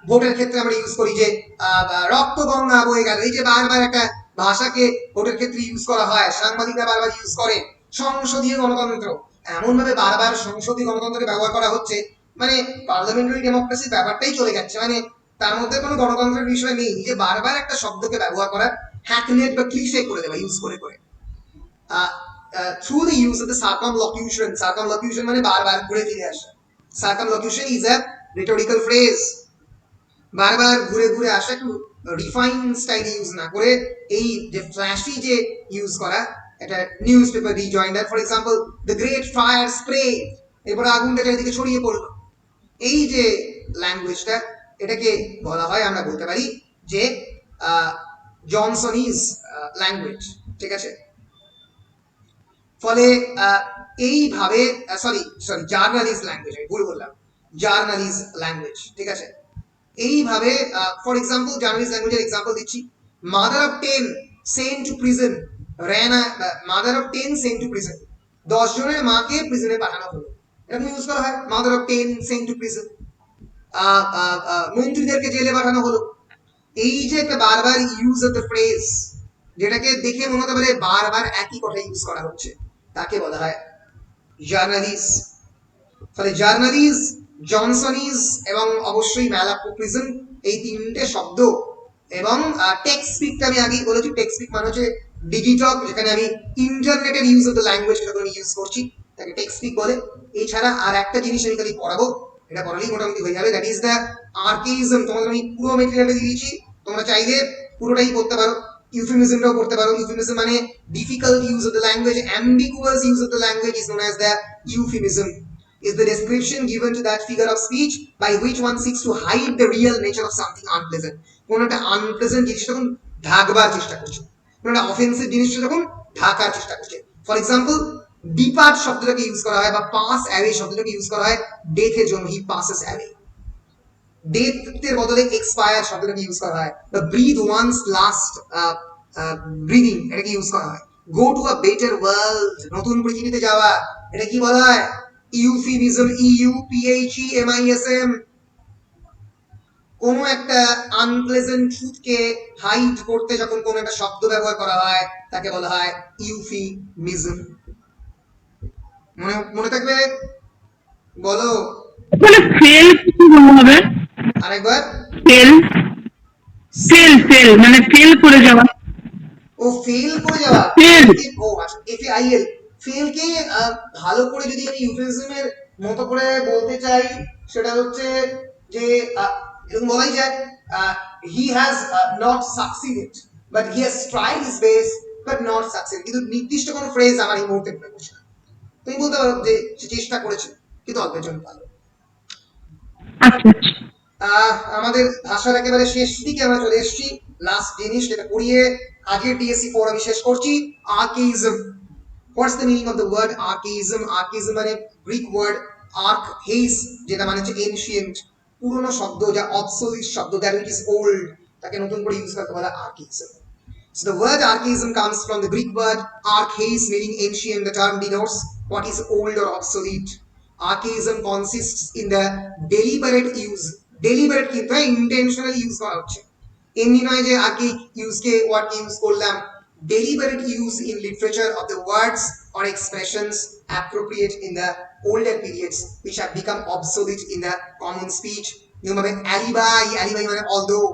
ভোটের ক্ষেত্রে আমরা ইউজ করি যে রক্ত গঙ্গা বয়ে গেল, এই যে বারবার একটা ভাষাকে ভোটের ক্ষেত্রে ইউজ করা হয়, সাংবাদিকরা বারবার ইউজ করে। সংসদীয় গণতন্ত্র, এমন ভাবে বারবার সংসদীয় গণতন্ত্রকে ব্যবহার করা হচ্ছে, মানে পার্লামেন্টারি ডেমোক্রেসির ব্যাপারটাই চলে যাচ্ছে, মানে তার মধ্যে কোনো গণতন্ত্রের বিষয় নেই। যে বারবার একটা শব্দকে ব্যবহার করা, হ্যাকনেট বা ক্লিশে করে দেওয়া ইউজ করে through the use of the circumlocution. Circumlocution মানে বারবার ঘুরে ফিরে আসা। সার্কামলোকিউশন ইজ আ রিটোরিক্যাল ফ্রেজ, বারবার ঘুরে ঘুরে আসা, একটু রিফাইন স্টাইল ইউজ না করে এই যে ফ্ল্যাশি যে ইউজ করা, এটা news paper rejoinder. For example, the great fire spray, এরপরে আগুনটা চারিদিকে ছড়িয়ে পড়লো। এই যে ল্যাঙ্গুয়েজটা, এটাকে বলা হয়, আমরা বলতে পারি যে জনসনিজ ল্যাঙ্গুয়েজ, ঠিক আছে। ফলে এইভাবে জার্নালিজ ল্যাঙ্গুয়েজ, আমি ভুল বললাম, জার্নালিজ ল্যাঙ্গুয়েজ, ঠিক আছে। এইভাবে ফর এক্সাম্পল জার্নালিজ ল্যাঙ্গুয়েজের এক্সাম্পল দিচ্ছি, mother of 10 sent to prison ran, mother of 10 sent to prison, 10 জনের মাকে প্রিজনে পাঠানো হলো, এরকম ইউজ করা হয়, mother of 10 sent to prison. মন্ত্রীদেরকে জেলে পাঠানো হলো। এই যে একটা বারবার ইউজ অফ দ্য ফ্রেজ, যেটাকে দেখে মনে হতে পারে বারবার একই কথা ইউজ করা হচ্ছে, তাকে বলা হয় জার্নালিজ। ফলে জার্নালিজ, জনসনিজ এবং অবশ্যই ম্যালাপ্রোপিজম, এই তিনটে শব্দ, এবং টেক্সট স্পিকটা আমি আগেই বলেছি, টেক্সট স্পিক মানে হচ্ছে ডিজিটক, যেখানে আমি ইন্টারনেটের ইউজ অফ দ্য ল্যাঙ্গুয়েজ আমি ইউজ করছি, তাকে টেক্সট স্পিক বলে। এছাড়া আর একটা জিনিস আমি খালি পড়াবো, এটা পড়ালেই মোটামুটি হয়ে যাবে, দ্যাট ইজ দ্য আর্কেইজম। তোমাদের আমি পুরো মেটেরিয়ালটা দিয়ে দিয়েছি, তোমরা চাইলে পুরোটাই পড়তে পারো, ইউফেমিজমটাও পড়তে পারো। ইউফেমিজম মানে difficult use of the language, ambiguous use of the language is known as the euphemism. is the description given to that figure of speech by which one seeks to hide the real nature of something unpleasant. কোন একটা আনপ্লেজেন্ট জিনিস যখন ঢাকবার চেষ্টা করছে, কোন একটা অফেন্সিভ জিনিসটা যখন ঢাকার চেষ্টা করছে। ফর এক্সাম্পল, ডিপার্ট শব্দটাকে ইউজ করা হয় বা পাস অ্যাওয়ে শব্দটাকে ইউজ করা হয় ডেথের জন্য, হি পাসেস অ্যাওয়ে। ডেথের বদলে এক্সপায়ার শব্দটাকে ইউজ করা হয় বা ব্রিথ ওয়ান্স লাস্ট ব্রিদিং এটাকে ইউজ করা হয়। Go to a better world, নতুন পৃথিবীতে যাওয়া, এটা কি বলা হয়? Euphemism, EUPHEMISM। কোনো একটা আনপ্লেজেন্ট ট্রুথকে হাইড করতে যখন কোনো একটা শব্দ ব্যবহার করা হয় তাকে বলা হয় ইউফিমিজম। মনে মনে থাকবে? বলো মানে ফেল কি বলা হবে? আরেকবার। ফেল ফেল ফেল মানে ফেল করে যাওয়া। ও ফেল করে যাওয়া, ফেল ও আচ্ছা, FAIL। ফেল কে ভালো করে যদি আমি ইউফেমিজমের মতো করে বলতে চাই সেটা হচ্ছে যে এরকম বলাই যায় he has not succeeded but he has tried his best but not succeed. কিন্তু নির্দিষ্ট কোনো ফ্রেজ আমার এই মুহূর্তে মনে পড়ছে না। তুমি বলতে পারো যে সে চেষ্টা করেছে কিন্তু অল্পের জন্য ভালো। আচ্ছা আচ্ছা। আমাদের ভাষার একেবারে শেষ দিকে আমরা চলে এসেছি। লাস্ট জিনিস যেটা পড়িয়ে আগের DSC 4 আমি শেষ করছি, archaism. What's the meaning of the word archaism? Archaism মানে গ্রিক ওয়ার্ড আর্কহেইস, যেটা মানে হচ্ছে এনশিয়েন্ট, পুরনো শব্দ, যা অবসোলিট শব্দ, দ্যাট ইট ইজ ওল্ড, তাকে নতুন করে ইউজ করতে বলা আর্কেইজম। So the word archaism comes from the Greek word archeis, meaning ancient. The term denotes what is old or obsolete. Archaism consists in the deliberate use, deliberate কিন্তু intentionally use করা হচ্ছে, এমনি নয় যে archaic use K what use করলাম। deliberate use in literature of the words or expressions appropriate in the older periods which have become obsolete in the common speech. যেমন alibi, alibi মানে although।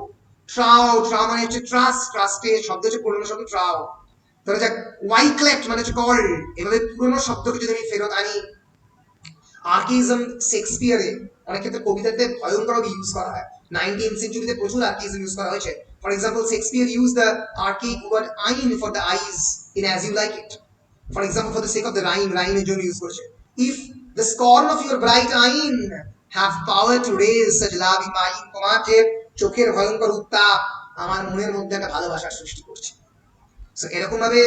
ট্রাউ, ট্রাউ মানে হচ্ছে ট্রাস্ট, ট্রাস্টের শব্দ হচ্ছে পুরনো শব্দ ট্রাউ। ধরা যাক ওয়াইক্লেফট মানে হচ্ছে কল। এভাবে পুরনো শব্দকে যদি আমি ফেরত আনি। আর্কিজম শেক্সপিয়ারে অনেক ক্ষেত্রে কবিতাতে ভয়ঙ্করভাবে ইউজ করা হয়। 19th সেঞ্চুরিতে প্রচুর আর্কিজম ইউজ করা হয়েছে। For example, Shakespeare use the archaic word eyne for the eyes in As You Like It. For example, for the sake of the rhyme, রাইমের জন্য ইউজ করেছে। If the scorn of your bright eyne have power to raise such love in my, তোমার যে চোখের ভয়ঙ্কর উত্তাপ আমার মনের মধ্যে একটা ভালোবাসার সৃষ্টি করছে। সো এরকম ভাবে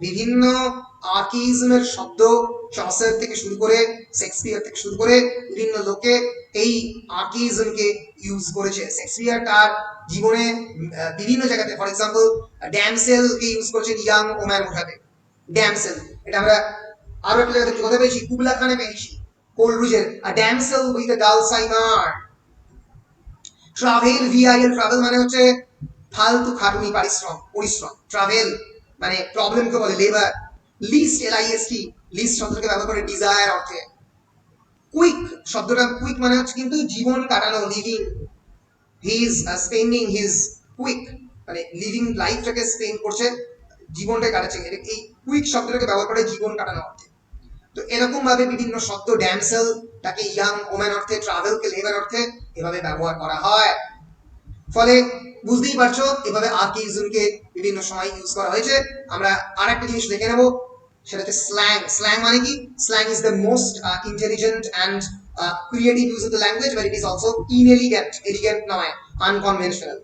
বিভিন্ন আর্কিজমের শব্দ চসার থেকে শুরু করে, শেক্সপিয়ার থেকে শুরু করে বিভিন্ন লোকে এই আর্কিজমকে ইউজ করেছে। শেক্সপিয়ার তার জীবনে বিভিন্ন জায়গাতে, ফর এক্সাম্পল ড্যামসেলকে ইউজ করেছেন ইয়াং ওম্যান বোঝাতে। ড্যামসেল, এটা আমরা আরো একটা জায়গাতে কথা পেয়েছি, কুবলা খানে পেয়েছি কোলরুজের damsel with a dulcimer. Travel, VIL, travel মানে হচ্ছে ফালতু খাটুনি, পরিশ্রম। ট্রাভেল মানে প্রবলেমকে বলে লেবার। লিস্ট, LIST, লিস্ট শব্দটাকে ব্যবহার করে ডিজায়ার অর্থে। কুইক শব্দটা, কুইক মানে হচ্ছে কিন্তু জীবন কাটানো, living. He is spending his quick, মানে লিভিং লাইফটাকে স্পেন্ড করছে, জীবনটা কাটাচ্ছে। এই কুইক শব্দটাকে ব্যবহার করে জীবন কাটানো অর্থে। তো এরকম ভাবে বিভিন্ন শব্দ, ড্যামসেল তাকে ইয়াং ওম্যান অর্থে, ট্রাভেলকে লেবার অর্থে এভাবে ব্যবহার করা হয়। ফলে বুঝতেই পারছো এভাবে আর্কিজমকে বিভিন্ন সময় ইউজ করা হয়েছে। আমরা আরেকটা জিনিস দেখে নেব, সেটা হচ্ছে স্ল্যাং। স্ল্যাং মানে কি? Slang is the most intelligent and creative use of the language, but it is also inelegant, elegant নয়, unconventional.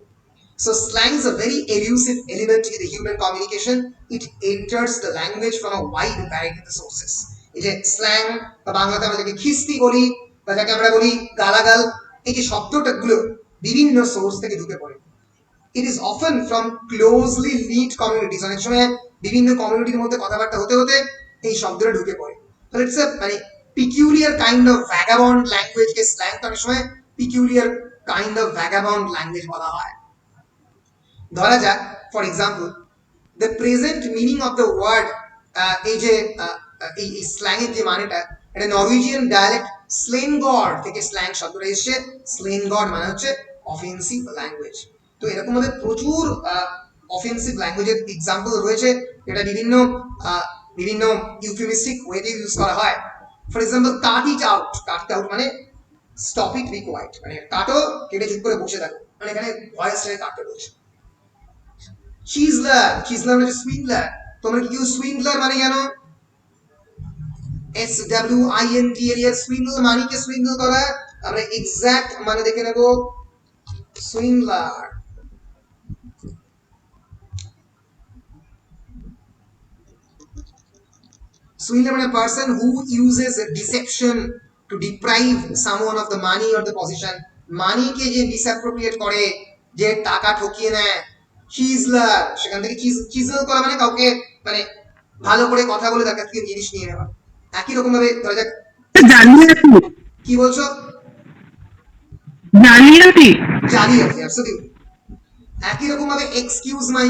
So slang is a very elusive element in the human communication. It enters the language from a wide variety of sources. এই যে স্ল্যাং বা বাংলাতে আমরা যাকে খিস্তি বলি বা যাকে আমরা বলি গালাগাল, এই যে শব্দটাগুলো বিভিন্ন সোর্স থেকে ঢুকে পড়ে। It is often from closely linked communities. অনেক সময় বিভিন্ন কমিউনিটির মধ্যে কথাবার্তা হতে হতে এই শব্দটা ঢুকে পড়ে। তাহলে ইটস আ মানে peculiar kind of vagabond language K slang তো অনেক সময় peculiar kind of vagabond language বলা হয়। ধরা যাক, for example, the present meaning of the word, এই যে এই স্ল্যাং এর যে মানেটা, এটা নরওয়েজিয়ান ডায়ালেক্ট স্লেনগড থেকে স্ল্যাং শব্দটা এসেছে। স্লেনগড মানে হচ্ছে অফেন্সিভ ল্যাঙ্গুয়েজ। তো এরকম ভাবে প্রচুর অফেন্সিভ ল্যাঙ্গুয়েজের এক্সাম্পল রয়েছে, যেটা বিভিন্ন ইউফেমিস্টিক ওয়েতে ইউজ করা হয়। For example, cut it out. Cut it out মানে স্টপ ইট, বি কোয়াইট, মানে কাটো, কেটে চুপ করে বসে থাকো, মানে এখানে ভয়েসটাকে কাটতে বলছে। চিজলার, চিজলার মানে সুইন্ডলার। তোমরা কি কেউ সুইন্ডলার মানে জানো? SWIND এরিয়া সুইন্ডল মানে কি সুইন্ডল করা আমরা এক্সাক্ট মানে দেখে নেব সুইন্ডলার Swindler মানে a person who uses deception to deprive someone of the money or the possession. মানি কে যে ডিসঅ্যাপ্রোপ্রিয়েট করে, যে টাকা ঠকিয়ে নেয়, চিজলার সেখান থেকে চিজল করা মানে কাউকে মানে ভালো করে কথা বলে তার কাছ থেকে জিনিস নিয়ে নেওয়া। একই রকম ভাবে ধরা যাক জালিয়াতি কি বলছো জালিয়াতি জালিয়াতি অ্যাবসলিউটলি। একই রকম ভাবে এক্সকিউজ মাই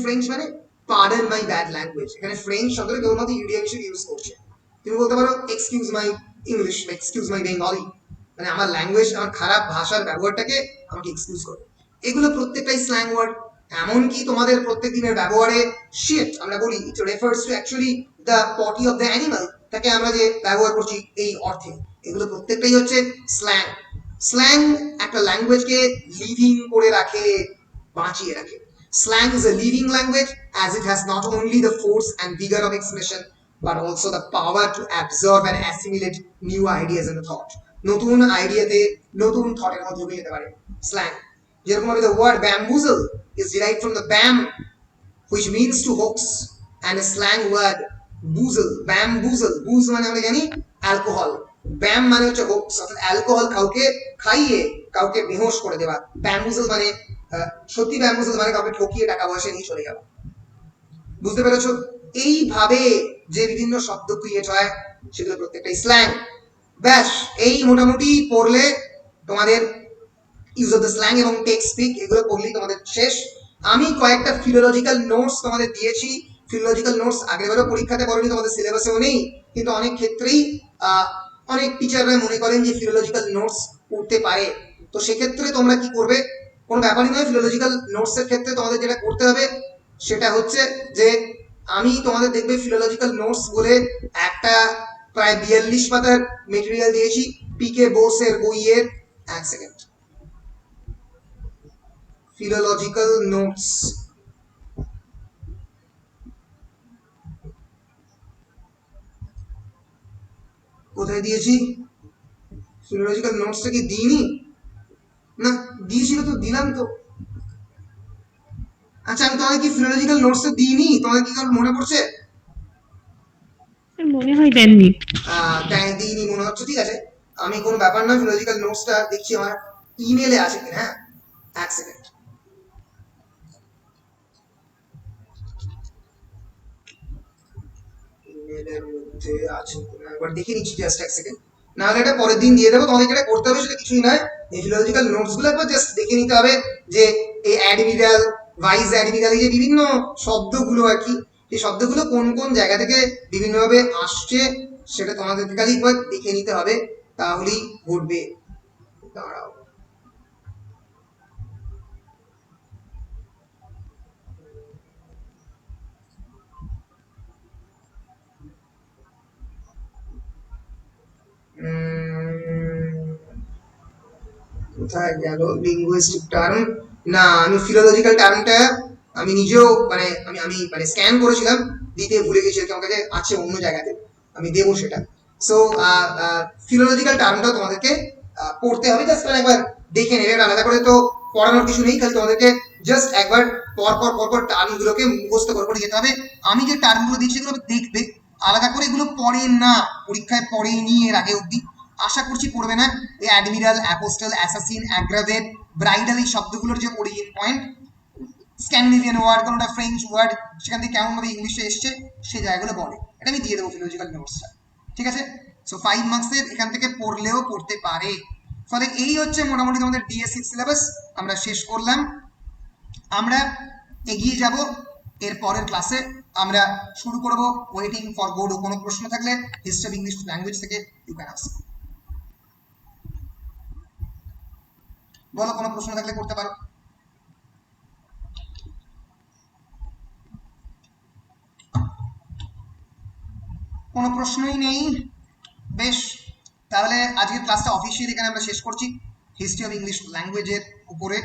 ফ্রেঞ্চ মানে পার্ডন মাই ব্যাড ল্যাঙ্গুয়েজ। এখানে ফ্রেঞ্চ শব্দটা কেবলমাত্র ইডিয়াম হিসেবে ইউজ করছে। তুমি বলতে পারো এক্সকিউজ মাই ইংলিশ বা এক্সকিউজ মাই বেঙ্গলি, মানে আমার ল্যাঙ্গুয়েজ আমার খারাপ ভাষার ব্যবহারটাকে আমাকে এক্সকিউজ করো। এগুলো প্রত্যেকটাই স্ল্যাং ওয়ার্ড। এমনকি তোমাদের প্রত্যেক দিনের ব্যবহারে শিট আমরা বলি, it refers to actually the potty of the animal, তাকে আমরা যে ব্যবহার করছি এই অর্থে, এগুলো প্রত্যেকটাই হচ্ছে স্ল্যাং। স্ল্যাং একটা ল্যাঙ্গুয়েজকে লিভিং করে রাখে, বাঁচিয়ে রাখে। Slang is a living language as it has not only the force and vigor of expression but also the power to absorb and assimilate new ideas and thought. নতুন আইডিয়াতে নতুন থটের মধ্যে ঢুকে যেতে পারে স্ল্যাং। যেরকম ভাবে the word bamboozle is derived from the bam which means to hoax, and a slang word bamboozle মানে আমরা জানি অ্যালকোহল, ব্যাম মানে হচ্ছে হোক্স অর্থাৎ অ্যালকোহল কাউকে খাইয়ে কাউকে বেহোশ করে দেওয়া। ব্যাম্বুজল মানে সত্যি ব্যাম্বুজল মানে কাউকে ঠকিয়ে টাকা পয়সা নিয়ে চলে যাওয়া। বুঝতে পেরেছো? এইভাবে যে বিভিন্ন শব্দ ক্রিয়েট হয় সেগুলো প্রত্যেকটাই স্ল্যাং। ব্যাস এই মোটামুটি পড়লে তোমাদের ইউজ অফ দ্য স্ল্যাং এবং টেক্সট স্পিক এগুলো পড়লেই তোমাদের শেষ। আমি কয়েকটা ফিলোলজিক্যাল নোটস তোমাদের দিয়েছি। ফিলোলজিক্যাল নোটস আগেরবারও পরীক্ষাতে পড়েনি, তোমাদের সিলেবাসেও নেই, কিন্তু অনেক ক্ষেত্রেই অনেক টিচাররা মনে করেন যে ফিলোলজিক্যাল নোটস পড়তে পারে। তো সেক্ষেত্রে তোমরা কি করবে, কোনো ব্যাপারই নয়। ফিলোলজিক্যাল নোটসের ক্ষেত্রে তোমাদের যেটা করতে হবে সেটা হচ্ছে যে আমি তোমাদের দেখবে ফিলোলজিক্যাল নোটস বলে একটা প্রায় 42 পাতার মেটেরিয়াল দিয়েছি পিকে বোসের বইয়ের। এক সেকেন্ড, ফিলোলজিক্যাল নোটস কোথায় দিয়েছি? ফিলোলজিক্যাল নোটসটা কি দিইনি? না দিয়েছিল তো, দিলাম তো। আচ্ছা আমি তোমাদের কি ফিলোলজিক্যাল নোটসটা দিইনি? তোমাদের কি কারণ মনে পড়ছে? মনে হয় দেননি। দিইনি মনে হচ্ছে, ঠিক আছে আমি কোনো ব্যাপার নয়, ফিলোলজিক্যাল নোটসটা দেখছি আমার ইমেলে আছে কিনা। হ্যাঁ এক সেকেন্ড, ইমেলের মধ্যে আছে কিনা একবার দেখে নিচ্ছি, জাস্ট এক সেকেন্ড। না হলে এটা পরের দিন দিয়ে দেবো। তোমাদের যেটা করতে হবে সেটা কিছুই নয়, এই ফিলোলজিক্যাল নোটস গুলো একবার জাস্ট দেখে নিতে হবে যে এই অ্যাডমিরাল ভাইস অ্যাডমিরাল এই যে বিভিন্ন শব্দগুলো আর কি, এই শব্দগুলো কোন কোন জায়গা থেকে বিভিন্নভাবে আসছে সেটা তোমাদের খালি একবার দেখে নিতে হবে, তাহলেই ঘটবে। দাঁড়াও, কোথায় গেল লিঙ্গুইস্টিক টার্ম? না আমি ফিলোলজিক্যাল টার্মটা আমি নিজেও মানে আমি মানে স্ক্যান করেছিলাম, দিতে ভুলে গেছি, আমার কাছে আছে অন্য জায়গাতে, আমি দেবো সেটা। সো ফিলোলজিক্যাল টার্মটা তোমাদেরকে পড়তে হবে, জাস্ট মানে একবার দেখে নেবে। আলাদা করে তো পড়ানোর কিছু নেই, খালি তোমাদেরকে জাস্ট একবার পর টার্মগুলোকে মুখস্থ করে যেতে হবে। আমি যে টার্মগুলো দিচ্ছি এগুলো দেখবে, আলাদা করে এগুলো পড়ে না, পরীক্ষায় পড়েনি এর আগে অব্দি, আশা করছি পড়বে না। এই admiral, apostle, assassin, aggravate, bridal এই শব্দগুলোর যে অরিজিন পয়েন্ট, স্ক্যান্ডিনেভিয়ান ওয়ার্ড, কোনোটা ফ্রেঞ্চ ওয়ার্ড, সেখান থেকে কেমন ভাবে ইংলিশে এসছে সেই জায়গাগুলো বলে, এটা আমি দিয়ে দেবো ফিলোলজিক্যাল নোটসটা, ঠিক আছে? সো 5 মার্কসের এখান থেকে পড়লেও পড়তে পারে। ফলে এই হচ্ছে মোটামুটি তোমাদের ডিএসসি সিলেবাস আমরা শেষ করলাম। আমরা এগিয়ে যাব এর পরের ক্লাসে, আমরা শুরু করব ওয়েটিং ফর বোর্ড। কোনো প্রশ্ন থাকলে হিস্ট্রি অফ ইংলিশ ল্যাঙ্গুয়েজ থেকে ইউ ক্যান আস্ক। বলো, কোনো প্রশ্ন থাকলে করতে পারো। কোনো প্রশ্নই নেই? বেশ, তাহলে আজকের ক্লাসটা অফিসিয়ালি এখানে আমরা শেষ করছি হিস্ট্রি অফ ইংলিশ ল্যাঙ্গুয়েজের উপরে।